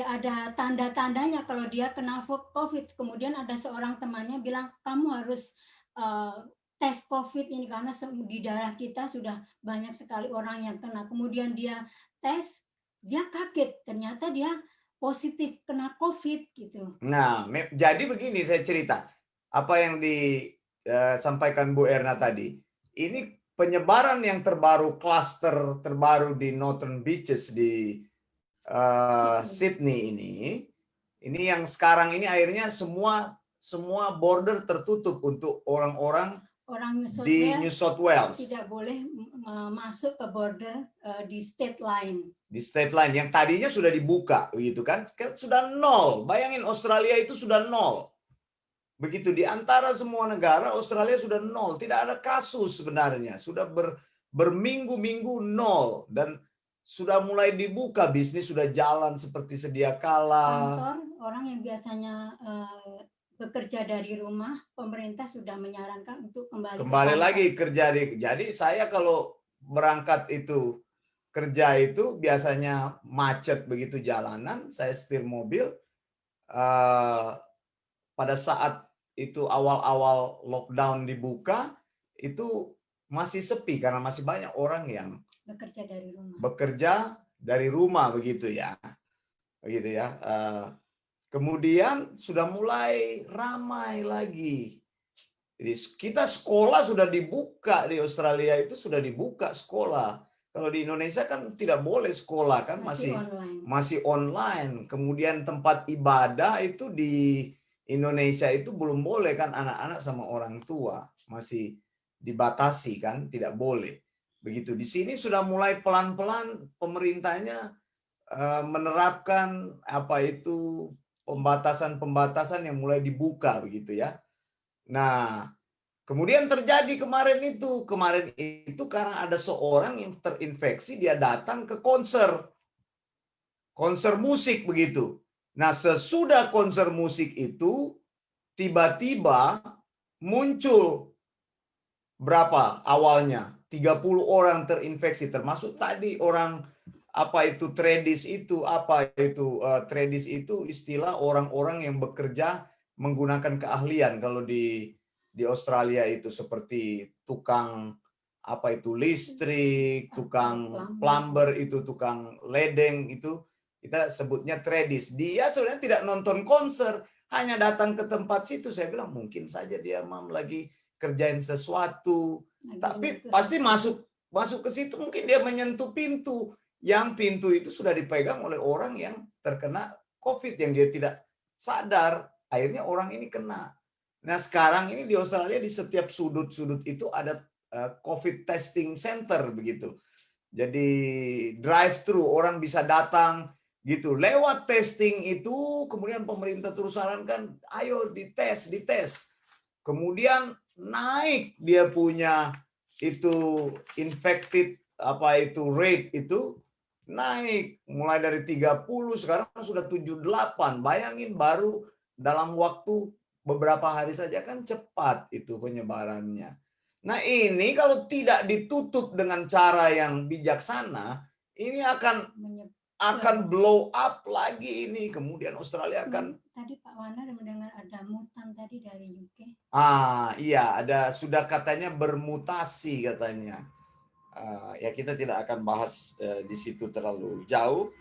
ada tanda-tandanya kalau dia kena COVID. Kemudian ada seorang temannya bilang, kamu harus tes COVID ini karena di daerah kita sudah banyak sekali orang yang kena. Kemudian dia tes, dia kaget, ternyata dia positif kena COVID gitu. Nah, jadi begini saya cerita. Apa yang disampaikan Bu Erna tadi. Ini penyebaran yang terbaru, klaster terbaru di Northern Beaches di Sydney ini yang sekarang ini akhirnya semua border tertutup untuk orang-orang di New South Wales. Tidak boleh masuk ke border di state line. Di state line yang tadinya sudah dibuka, begitu kan? Sudah nol. Bayangin Australia itu sudah nol. Begitu di antara semua negara Australia sudah nol. Tidak ada kasus sebenarnya. Sudah berminggu-minggu nol dan sudah mulai dibuka, bisnis sudah jalan seperti sedia kala. Kantor orang yang biasanya bekerja dari rumah, pemerintah sudah menyarankan untuk kembali lagi kerja. Jadi saya kalau berangkat itu kerja itu biasanya macet begitu jalanan, saya setir mobil. Pada saat itu awal-awal lockdown dibuka, itu masih sepi karena masih banyak orang yang bekerja dari rumah begitu ya. Begitu ya. Kemudian sudah mulai ramai lagi. Jadi kita sekolah sudah dibuka di Australia, itu sudah dibuka sekolah. Kalau di Indonesia kan tidak boleh sekolah kan, masih online. Kemudian tempat ibadah itu di Indonesia itu belum boleh kan, anak-anak sama orang tua masih dibatasi kan, tidak boleh. Begitu. Di sini sudah mulai pelan-pelan pemerintahnya menerapkan apa itu pembatasan-pembatasan yang mulai dibuka begitu ya. Nah, kemudian terjadi kemarin itu karena ada seorang yang terinfeksi, dia datang ke konser musik begitu. Nah, sesudah konser musik itu tiba-tiba muncul berapa awalnya? 30 orang terinfeksi, termasuk tadi orang tradis itu istilah orang-orang yang bekerja menggunakan keahlian. Kalau di Australia itu seperti tukang listrik, tukang plumber itu, tukang ledeng itu kita sebutnya tradis. Dia sebenarnya tidak nonton konser, hanya datang ke tempat situ. Saya bilang mungkin saja dia lagi kerjain sesuatu, tapi pasti masuk ke situ, mungkin dia menyentuh pintu. Yang pintu itu sudah dipegang oleh orang yang terkena COVID yang dia tidak sadar. Akhirnya orang ini kena. Nah, sekarang ini di Australia di setiap sudut-sudut itu ada COVID testing center begitu. Jadi drive-thru, orang bisa datang gitu. Lewat testing itu kemudian pemerintah terus sarankan, ayo dites. Kemudian naik dia punya itu infected rate itu naik mulai dari 30 sekarang sudah 78. Bayangin baru dalam waktu beberapa hari saja kan cepat itu penyebarannya. Nah, ini kalau tidak ditutup dengan cara yang bijaksana, ini akan blow up lagi ini. Kemudian Australia akan tadi Pak Wana mendengar ada mutan tadi dari UK. Iya, sudah katanya bermutasi katanya. Ya kita tidak akan bahas di situ terlalu jauh.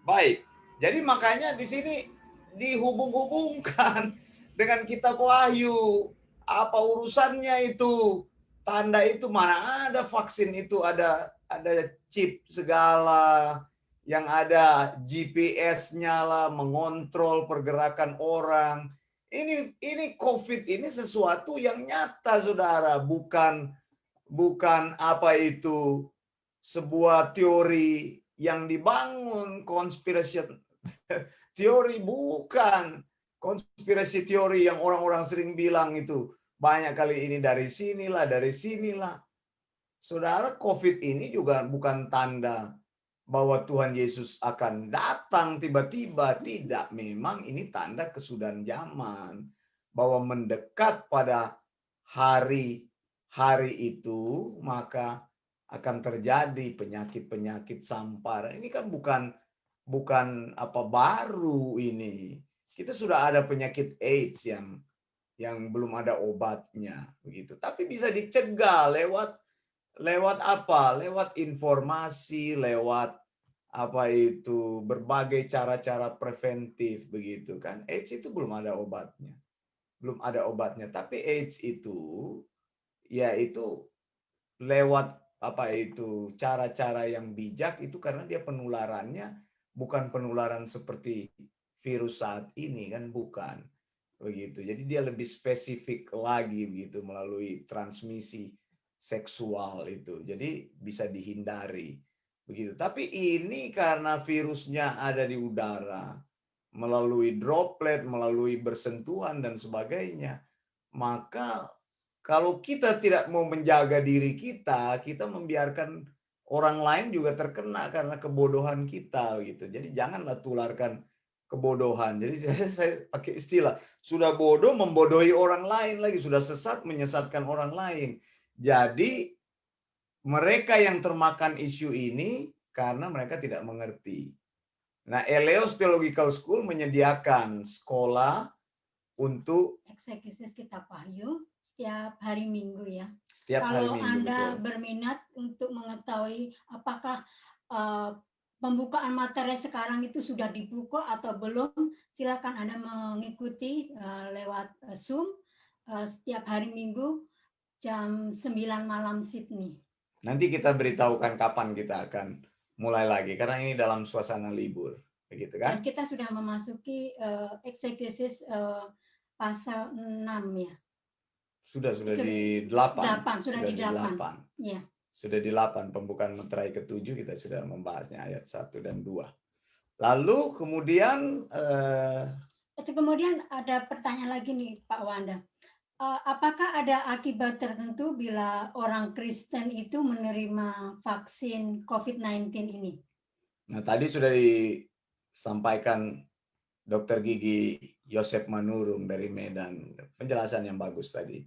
Baik, jadi makanya di sini dihubung-hubungkan dengan kitab Wahyu. Apa urusannya itu? Tanda itu mana ada vaksin itu, ada chip segala, yang ada GPS-nya lah, mengontrol pergerakan orang. Ini COVID ini sesuatu yang nyata, saudara, bukan sebuah teori yang dibangun, konspirasi teori, bukan konspirasi teori yang orang-orang sering bilang itu banyak kali ini dari sinilah. Saudara, COVID ini juga bukan tanda bahwa Tuhan Yesus akan datang tiba-tiba, tidak. Memang ini tanda kesudahan zaman, bahwa mendekat pada hari itu maka akan terjadi penyakit sampar. Ini kan bukan apa baru ini. Kita sudah ada penyakit AIDS yang belum ada obatnya begitu. Tapi bisa dicegah lewat apa? Lewat informasi, lewat berbagai cara-cara preventif begitu kan. AIDS itu belum ada obatnya. Tapi AIDS itu yaitu lewat cara-cara yang bijak itu, karena dia penularannya bukan penularan seperti virus saat ini kan, bukan begitu. Jadi dia lebih spesifik lagi begitu, melalui transmisi seksual itu. Jadi bisa dihindari begitu. Tapi ini karena virusnya ada di udara, melalui droplet, melalui bersentuhan dan sebagainya, maka kalau kita tidak mau menjaga diri kita, kita membiarkan orang lain juga terkena karena kebodohan kita gitu. Jadi janganlah tularkan kebodohan. Jadi saya pakai istilah, sudah bodoh membodohi orang lain lagi, sudah sesat menyesatkan orang lain. Jadi mereka yang termakan isu ini karena mereka tidak mengerti. Nah, Eleos Theological School menyediakan sekolah untuk Eksegesis Kitab Wahyu setiap hari Minggu ya. setiap hari Kalau Minggu, Anda betul. berminat untuk mengetahui apakah pembukaan materi sekarang itu sudah dibuka atau belum, silakan Anda mengikuti lewat Zoom setiap hari Minggu jam 9 malam Sydney. Nanti kita beritahukan kapan kita akan mulai lagi, karena ini dalam suasana libur, begitu Dan kan? kita sudah memasuki eksegesis pasal 6 ya. Sudah di 8. Sudah di 8. Ya. Sudah di 8, pembukaan materai ke-7 kita sudah membahasnya ayat 1 dan 2. Lalu kemudian Kemudian ada pertanyaan lagi nih Pak Wanda. Apakah ada akibat tertentu bila orang Kristen itu menerima vaksin COVID-19 ini? Nah, tadi sudah disampaikan Dr. Gigi Yosep Manurung dari Medan. Penjelasan yang bagus tadi.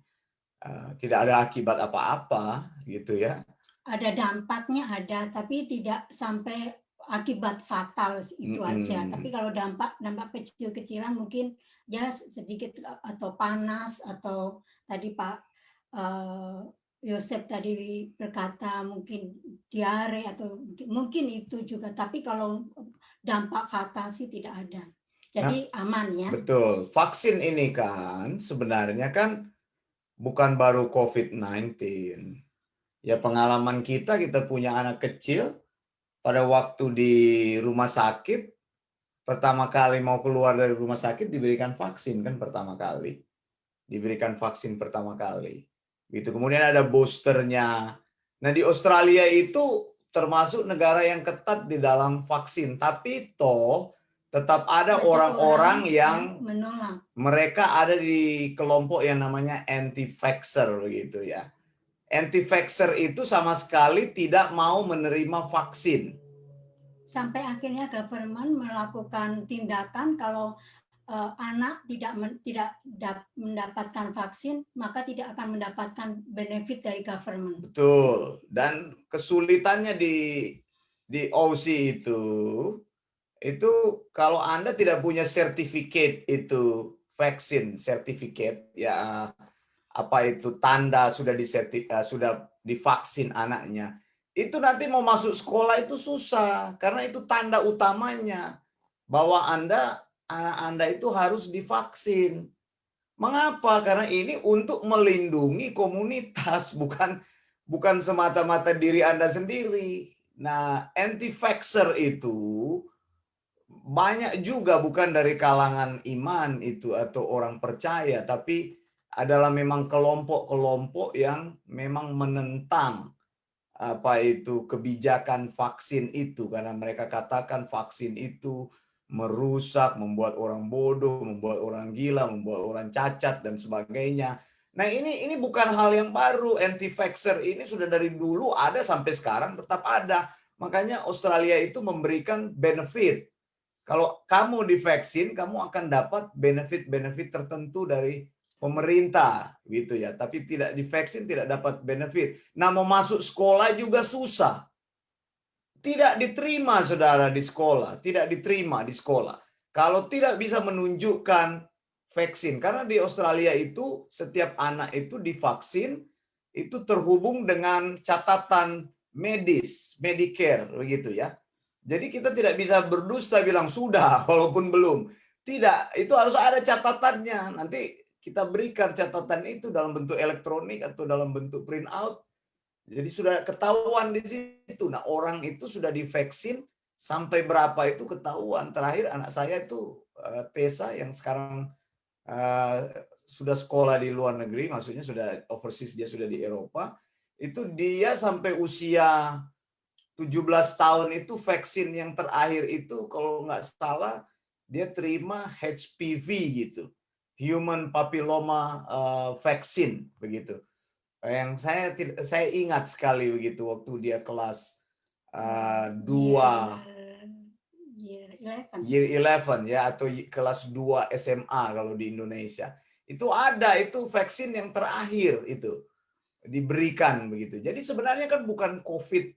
Tidak ada akibat apa-apa gitu ya. Ada dampaknya ada, tapi tidak sampai akibat fatal itu aja. Tapi kalau dampak kecil-kecilan mungkin ya sedikit, atau panas, atau tadi Pak Yosep tadi berkata mungkin diare, atau mungkin itu juga. Tapi kalau dampak fatal sih tidak ada. Jadi aman ya. Betul. Vaksin ini kan sebenarnya kan bukan baru COVID-19. Ya pengalaman kita punya anak kecil pada waktu di rumah sakit, pertama kali mau keluar dari rumah sakit diberikan vaksin kan pertama kali. Diberikan vaksin pertama kali. Gitu. Kemudian ada boosternya. Nah di Australia itu termasuk negara yang ketat di dalam vaksin. Tapi toh tetap ada orang-orang yang menolak. Mereka ada di kelompok yang namanya anti-vaxxer begitu ya. Anti-vaxxer itu sama sekali tidak mau menerima vaksin. Sampai akhirnya government melakukan tindakan kalau anak tidak mendapatkan vaksin, maka tidak akan mendapatkan benefit dari government. Betul. Dan kesulitannya di OC itu kalau Anda tidak punya sertifikat itu vaksin sertifikat ya, apa itu tanda sudah divaksin anaknya, itu nanti mau masuk sekolah itu susah karena itu tanda utamanya bahwa anak Anda itu harus divaksin. Mengapa? Karena ini untuk melindungi komunitas, bukan semata-mata diri Anda sendiri. Nah, anti-vaxxer itu banyak juga bukan dari kalangan iman itu atau orang percaya, tapi adalah memang kelompok-kelompok yang memang menentang apa itu kebijakan vaksin itu, karena mereka katakan vaksin itu merusak, membuat orang bodoh, membuat orang gila, membuat orang cacat dan sebagainya. Nah, ini bukan hal yang baru. Anti-vaxxer ini sudah dari dulu ada sampai sekarang tetap ada. Makanya Australia itu memberikan benefit. Kalau kamu divaksin, kamu akan dapat benefit-benefit tertentu dari pemerintah gitu ya, tapi tidak divaksin tidak dapat benefit. Nah, mau masuk sekolah juga susah. Tidak diterima saudara di sekolah, tidak diterima di sekolah. Kalau tidak bisa menunjukkan vaksin, karena di Australia itu setiap anak itu divaksin itu terhubung dengan catatan medis, Medicare begitu ya. Jadi kita tidak bisa berdusta bilang sudah walaupun belum. Tidak, itu harus ada catatannya. Nanti kita berikan catatan itu dalam bentuk elektronik atau dalam bentuk print out. Jadi sudah ketahuan di situ. Nah, orang itu sudah divaksin sampai berapa itu ketahuan. Terakhir anak saya itu Tessa yang sekarang sudah sekolah di luar negeri, maksudnya sudah overseas, dia sudah di Eropa, itu dia sampai usia 17 tahun itu vaksin yang terakhir itu kalau nggak salah dia terima HPV gitu, Human Papilloma Vaccine begitu. Yang saya ingat sekali begitu waktu dia kelas 2 Year 11 ya, atau kelas 2 SMA kalau di Indonesia. Itu ada itu vaksin yang terakhir itu diberikan begitu. Jadi sebenarnya kan bukan COVID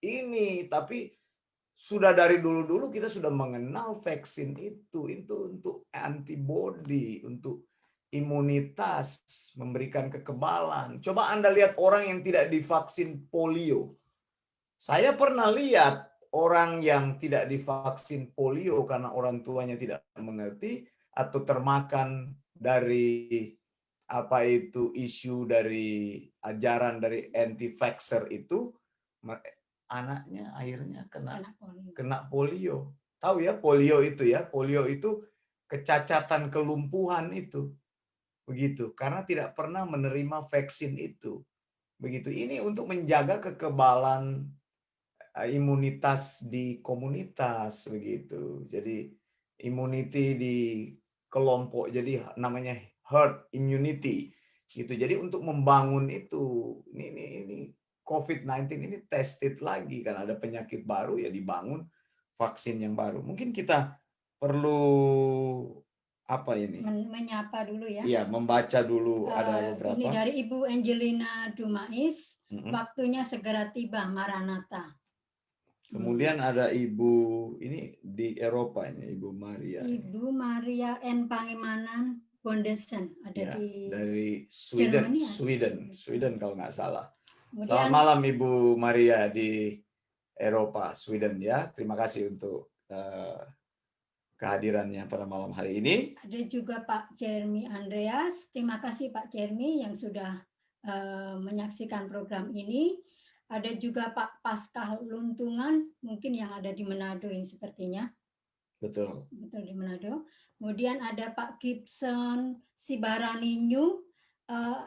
ini, tapi sudah dari dulu-dulu kita sudah mengenal vaksin itu untuk antibody, untuk imunitas, memberikan kekebalan. Coba Anda lihat orang yang tidak divaksin polio. Saya pernah lihat orang yang tidak divaksin polio karena orang tuanya tidak mengerti atau termakan dari apa itu isu dari ajaran dari anti-vaxxer itu, anaknya akhirnya kena polio. Tahu ya polio itu ya, polio itu kecacatan kelumpuhan itu. Begitu, karena tidak pernah menerima vaksin itu. Begitu, ini untuk menjaga kekebalan imunitas di komunitas begitu. Jadi immunity di kelompok, jadi namanya herd immunity gitu. Jadi untuk membangun itu ini COVID-19 ini tested lagi karena ada penyakit baru ya, dibangun vaksin yang baru. Mungkin kita perlu apa ini? Menyapa dulu ya. Iya, membaca dulu ada beberapa. Ini dari Ibu Angelina Dumais, waktunya segera tiba, Maranatha. Kemudian ada Ibu ini di Eropa ini, Ibu Maria. Ibu Maria N. Pangemanan Bondesen ada Ya, di dari Sweden, Germany, Sweden kalau nggak salah. Kemudian, selamat malam Ibu Maria di Eropa, Sweden ya. Terima kasih untuk kehadirannya pada malam hari ini. Ada juga Pak Jeremy Andreas. Terima kasih Pak Jeremy yang sudah menyaksikan program ini. Ada juga Pak Paskah Luntungan, mungkin yang ada di Manado ini sepertinya. Betul. Betul, di Manado. Kemudian ada Pak Gibson Sibaraninyu,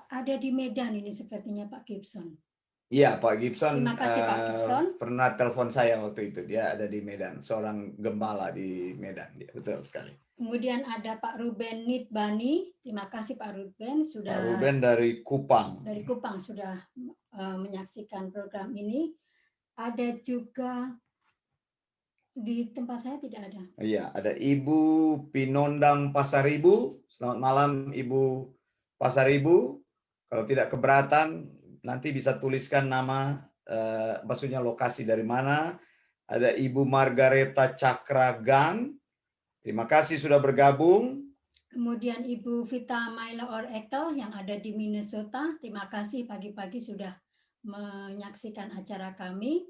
ada di Medan ini sepertinya Pak Gibson. Iya, Pak Gibson. Terima kasih Pak Gibson. Pernah telepon saya waktu itu, dia ada di Medan, seorang gembala di Medan. Betul sekali. Kemudian ada Pak Ruben Nitbani. Terima kasih Pak Ruben sudah. Pak Ruben dari Kupang. Dari Kupang sudah menyaksikan program ini. Ada juga di tempat saya tidak ada. Iya, ada Ibu Pinondang Pasaribu. Selamat malam Ibu Pasaribu. Kalau tidak keberatan, nanti bisa tuliskan nama, maksudnya lokasi dari mana. Ada Ibu Margareta Cakragan. Terima kasih sudah bergabung. Kemudian Ibu Vita Maila Ekel yang ada di Minnesota. Terima kasih pagi-pagi sudah menyaksikan acara kami.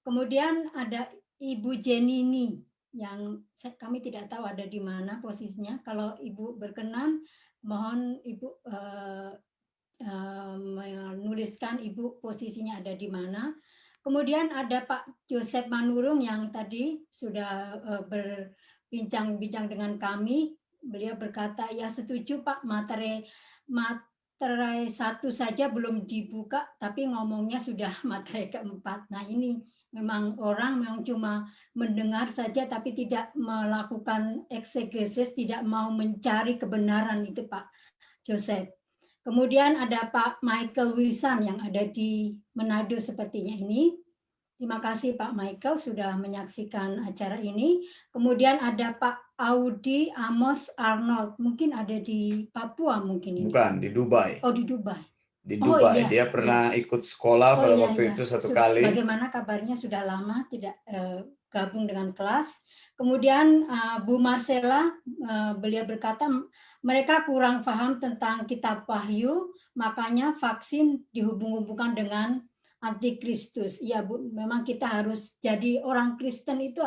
Kemudian ada Ibu Jenini yang kami tidak tahu ada di mana posisinya. Kalau Ibu berkenan, mohon Ibu menuliskan Ibu posisinya ada di mana. Kemudian ada Pak Joseph Manurung yang tadi sudah berbincang-bincang dengan kami. Beliau berkata, ya setuju Pak, materai 1 saja belum dibuka, tapi ngomongnya sudah materai keempat. Nah ini memang orang yang cuma mendengar saja, tapi tidak melakukan eksegesis, tidak mau mencari kebenaran itu Pak Joseph. Kemudian ada Pak Michael Wisan yang ada di Manado sepertinya ini. Terima kasih Pak Michael sudah menyaksikan acara ini. Kemudian ada Pak Audi Amos Arnold, mungkin ada di Papua mungkin ini. Bukan, di Dubai. Oh, di Dubai. Di Dubai, iya, dia pernah ikut sekolah pada waktu itu satu kali. Bagaimana kabarnya, sudah lama tidak gabung dengan kelas. Kemudian Bu Marcella, beliau berkata mereka kurang paham tentang kitab Wahyu, makanya vaksin dihubung-hubungkan dengan antikristus. Ya Bu, memang kita harus jadi orang Kristen itu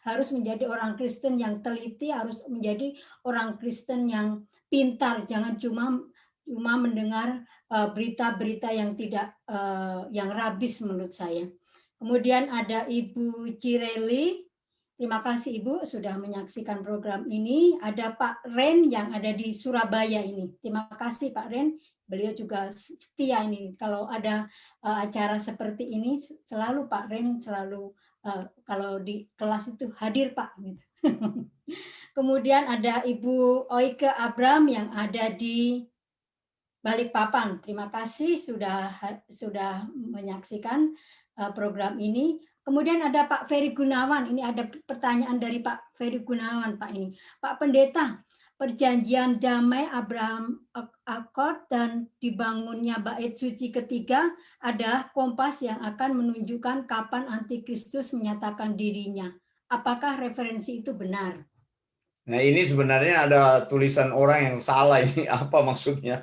harus menjadi orang Kristen yang teliti, harus menjadi orang Kristen yang pintar, jangan cuma mendengar berita-berita yang tidak yang rabis menurut saya. Kemudian ada Ibu Cireli Terima kasih Ibu sudah menyaksikan program ini. Ada Pak Ren yang ada di Surabaya ini. Terima kasih Pak Ren. Beliau juga setia ini. Kalau ada acara seperti ini, selalu Pak Ren selalu kalau di kelas itu hadir Pak. Gitu. Kemudian ada Ibu Oike Abram yang ada di Balikpapan. Terima kasih sudah menyaksikan program ini. Kemudian ada Pak Ferry Gunawan. Ini ada pertanyaan dari Pak Ferry Gunawan, Pak ini. Pak Pendeta, perjanjian damai Abraham Accord dan dibangunnya bait suci ketiga adalah kompas yang akan menunjukkan kapan antikristus menyatakan dirinya. Apakah referensi itu benar? Nah, ini sebenarnya ada tulisan orang yang salah ini. Apa maksudnya?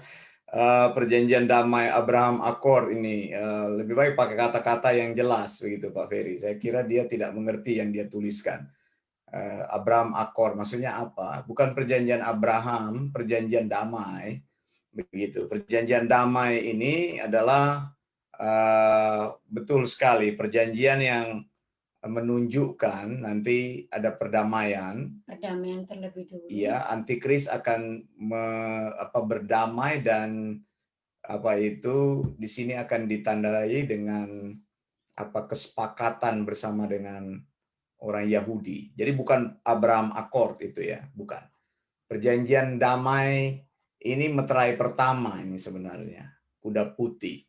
Perjanjian damai Abraham Accord ini lebih baik pakai kata-kata yang jelas begitu Pak Ferry. Saya kira dia tidak mengerti yang dia tuliskan. Abraham Accord maksudnya apa? Bukan perjanjian Abraham, perjanjian damai begitu. Perjanjian damai ini adalah betul sekali perjanjian yang menunjukkan nanti ada perdamaian. Perdamaian terlebih dulu. Iya, antikris akan berdamai dan di sini akan ditandai dengan kesepakatan bersama dengan orang Yahudi. Jadi bukan Abraham Accord itu ya, bukan. Perjanjian damai ini meterai pertama ini sebenarnya, kuda putih.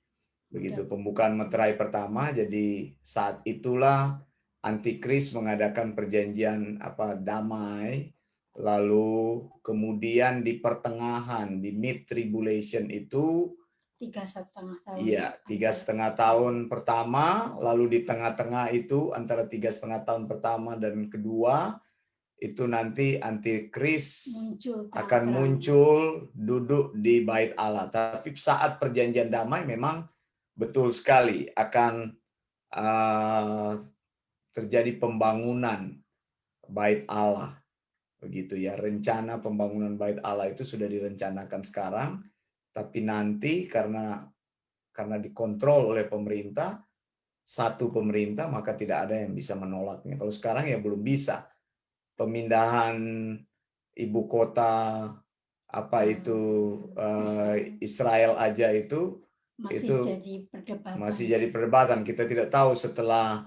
Begitu pembukaan meterai pertama, jadi saat itulah antikris mengadakan perjanjian damai, lalu kemudian di pertengahan di mid tribulation itu 3,5 tahun. Iya, 3,5 tahun pertama, lalu di tengah-tengah itu antara 3,5 tahun pertama dan kedua itu nanti antikris akan muncul duduk di bait Allah. Tapi saat perjanjian damai memang betul sekali akan terjadi pembangunan bait Allah, begitu ya. Rencana pembangunan bait Allah itu sudah direncanakan sekarang, tapi nanti karena dikontrol oleh pemerintah, satu pemerintah, maka tidak ada yang bisa menolaknya. Kalau sekarang ya belum bisa. Pemindahan ibu kota Israel aja itu masih jadi perdebatan. Kita tidak tahu setelah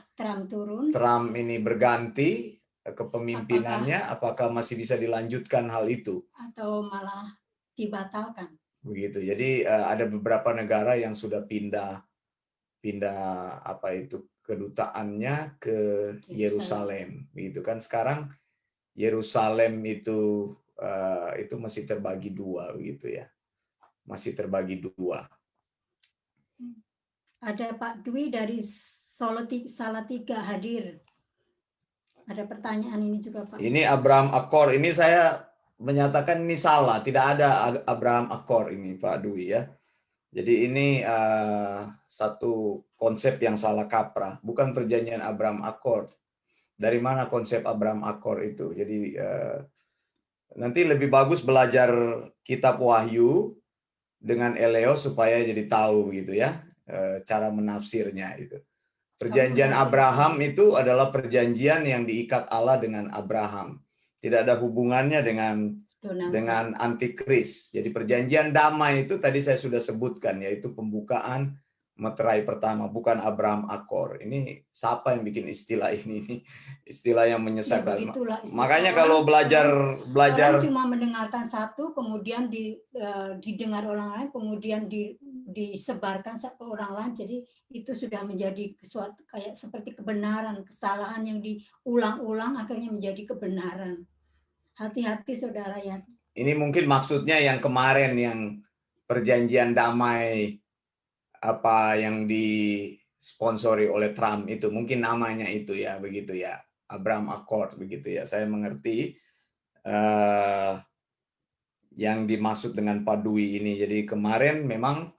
Trump ini berganti kepemimpinannya, apakah masih bisa dilanjutkan hal itu atau malah dibatalkan. Begitu. Jadi ada beberapa negara yang sudah pindah kedutaannya ke Yerusalem, begitu kan. Sekarang Yerusalem itu masih terbagi dua, begitu ya. Masih terbagi dua. Ada Pak Dwi dari Salatiga hadir. Ada pertanyaan ini juga Pak. Ini Abraham Accord. Ini saya menyatakan ini salah. Tidak ada Abraham Accord ini Pak Dwi ya. Jadi ini satu konsep yang salah kaprah. Bukan perjanjian Abraham Accord. Dari mana konsep Abraham Accord itu? Jadi nanti lebih bagus belajar kitab Wahyu dengan Eleos supaya jadi tahu gitu ya. Cara menafsirnya itu. Perjanjian Abraham itu adalah perjanjian yang diikat Allah dengan Abraham. Tidak ada hubungannya dengan antikris. Jadi perjanjian damai itu tadi saya sudah sebutkan, yaitu pembukaan meterai pertama, bukan Abraham Accord. Ini siapa yang bikin istilah ini? Istilah yang menyesatkan. Ya, makanya kalau belajar orang cuma mendengarkan satu, kemudian didengar orang lain, kemudian disebarkan ke orang lain. Jadi itu sudah menjadi sesuatu kayak seperti kebenaran, kesalahan yang diulang-ulang akhirnya menjadi kebenaran. Hati-hati saudara ya. Ini mungkin maksudnya yang kemarin yang perjanjian damai yang disponsori oleh Trump itu, mungkin namanya itu ya, begitu ya, Abraham Accord begitu ya. Saya mengerti yang dimaksud dengan Pak Dwi ini. Jadi kemarin memang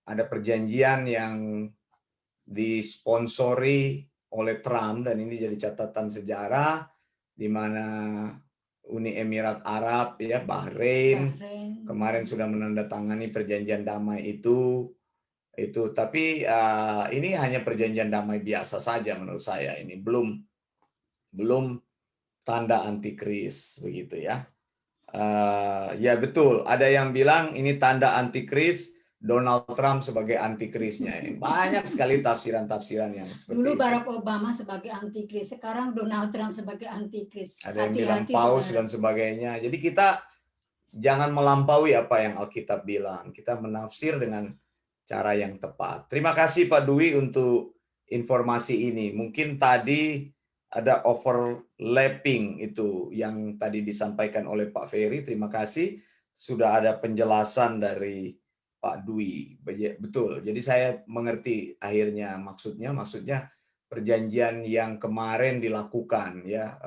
ada perjanjian yang disponsori oleh Trump dan ini jadi catatan sejarah di mana Uni Emirat Arab ya, Bahrain kemarin sudah menandatangani perjanjian damai itu. Tapi ini hanya perjanjian damai biasa saja menurut saya. Ini belum belum tanda antikris, begitu ya. Ya betul, ada yang bilang ini tanda antikris, Donald Trump sebagai antikrisnya. Banyak sekali tafsiran-tafsiran yang seperti Dulu itu. Barack Obama sebagai antikris, sekarang Donald Trump sebagai antikris. Ada yang bilang Hati-hati, paus saudara. dan sebagainya. Jadi kita jangan melampaui apa yang Alkitab bilang. Kita menafsir dengan cara yang tepat. Terima kasih Pak Dwi untuk informasi ini. Mungkin tadi ada overlapping itu yang tadi disampaikan oleh Pak Ferry. Terima kasih. Sudah ada penjelasan dari Pak Dwi. Betul. Jadi saya mengerti akhirnya maksudnya perjanjian yang kemarin dilakukan ya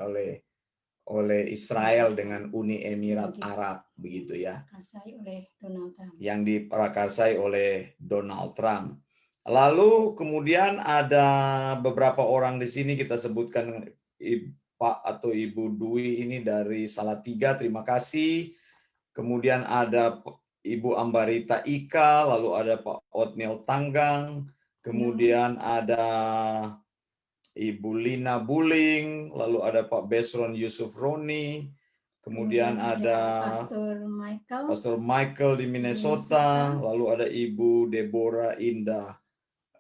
oleh Israel dengan Uni Emirat Arab, begitu ya. Yang diprakarsai oleh Donald Trump. Lalu kemudian ada beberapa orang di sini kita sebutkan Pak atau Ibu Dwi ini dari Salatiga, terima kasih. Kemudian ada Ibu Ambarita Ika, lalu ada Pak Otniel Tanggang, kemudian ada Ibu Lina Buling, lalu ada Pak Besron Yusuf Roni, kemudian ada Pastor Michael di Minnesota, lalu ada Ibu Deborah Indah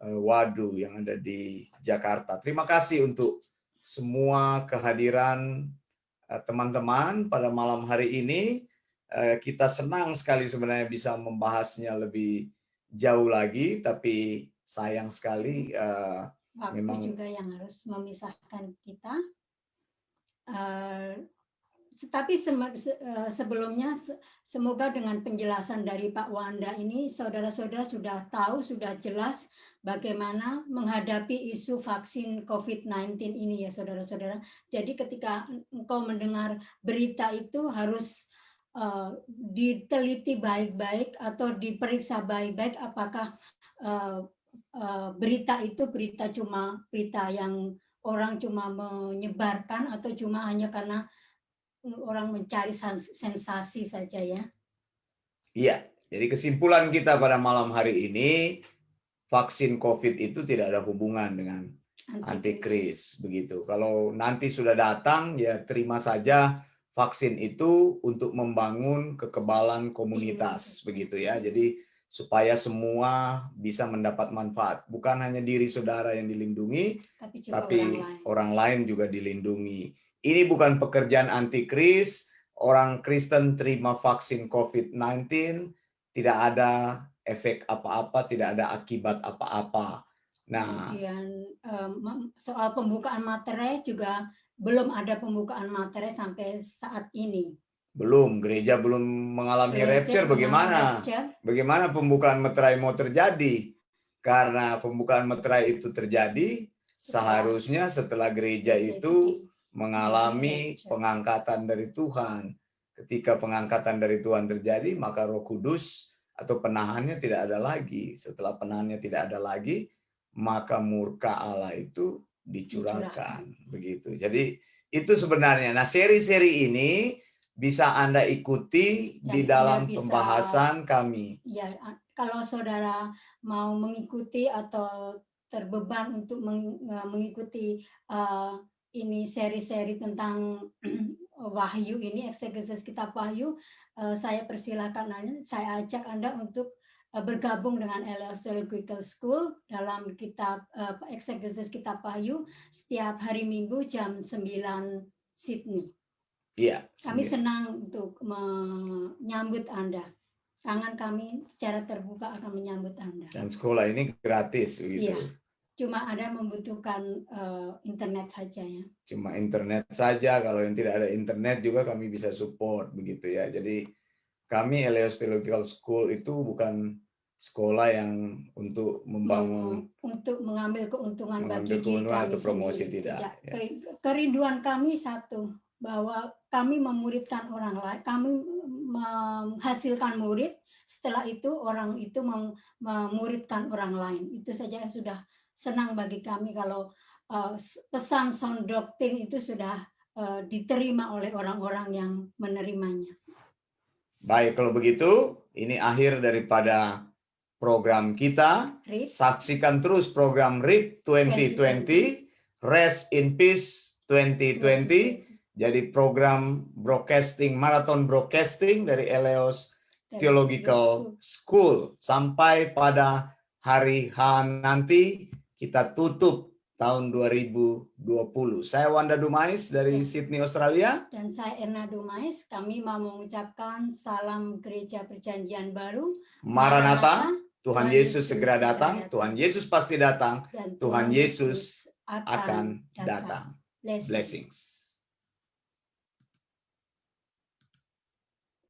Wadu yang ada di Jakarta. Terima kasih untuk semua kehadiran teman-teman pada malam hari ini. Kita senang sekali sebenarnya bisa membahasnya lebih jauh lagi, tapi sayang sekali waktu memang juga yang harus memisahkan kita. Tapi sebelumnya semoga dengan penjelasan dari Pak Wanda ini saudara-saudara sudah tahu, sudah jelas bagaimana menghadapi isu vaksin COVID-19 ini ya saudara-saudara. Jadi ketika engkau mendengar berita itu harus diteliti baik-baik atau diperiksa baik-baik apakah berita itu cuma berita yang orang cuma menyebarkan atau cuma hanya karena orang mencari sensasi saja ya. Iya, jadi kesimpulan kita pada malam hari ini, vaksin COVID itu tidak ada hubungan dengan antikris, begitu. Kalau nanti sudah datang, ya terima saja vaksin itu untuk membangun kekebalan komunitas, begitu ya. Jadi supaya semua bisa mendapat manfaat. Bukan hanya diri saudara yang dilindungi, tapi orang lain juga dilindungi. Ini bukan pekerjaan antikris. Orang Kristen terima vaksin COVID-19, tidak ada efek apa-apa, tidak ada akibat apa-apa. Nah, kemudian soal pembukaan materai juga belum ada pembukaan materai sampai saat ini. Belum, gereja belum mengalami rapture. Bagaimana pembukaan materai mau terjadi? Karena pembukaan materai itu terjadi seharusnya setelah gereja itu mengalami pengangkatan dari Tuhan. Ketika pengangkatan dari Tuhan terjadi, maka Roh Kudus atau penahannya tidak ada lagi. Setelah penahannya tidak ada lagi, maka murka Allah itu dicurahkan. Begitu. Jadi itu sebenarnya. Nah, seri-seri ini bisa Anda ikuti di dalam pembahasan kami. Ya, kalau saudara mau mengikuti atau terbeban untuk mengikuti ini seri-seri tentang Wahyu ini, eksegesis kitab Wahyu, saya persilakan, saya ajak Anda untuk bergabung dengan Elios Theological School dalam kitab eksegesis kitab Wahyu setiap hari Minggu jam 9 Sydney. Iya. Kami senang untuk menyambut Anda. Tangan kami secara terbuka akan menyambut Anda. Dan sekolah ini gratis, begitu. Iya. Cuma Anda membutuhkan internet saja ya. Cuma internet saja. Kalau yang tidak ada internet juga kami bisa support, begitu ya. Jadi kami Elios Theological School itu bukan sekolah yang untuk membangun, untuk mengambil keuntungan bagi diri kami atau promosi sendiri. tidak. Ya. Kerinduan kami satu, bahwa kami memuridkan orang lain, kami menghasilkan murid, setelah itu orang itu memuridkan orang lain. Itu saja yang sudah senang bagi kami kalau pesan sound doctrine itu sudah diterima oleh orang-orang yang menerimanya. Baik, kalau begitu, ini akhir daripada program kita. RIP. Saksikan terus program RIP 2020, Rest in Peace 2020. Jadi program broadcasting, marathon broadcasting dari Eleos Theological School. Sampai pada hari H nanti kita tutup tahun 2020. Saya Wanda Dumais dari Sydney, Australia. Dan saya Erna Dumais. Kami mau mengucapkan salam Gereja Perjanjian Baru. Maranatha, Tuhan Yesus segera datang. Tuhan Yesus pasti datang. Dan Tuhan Yesus akan datang. Blessings.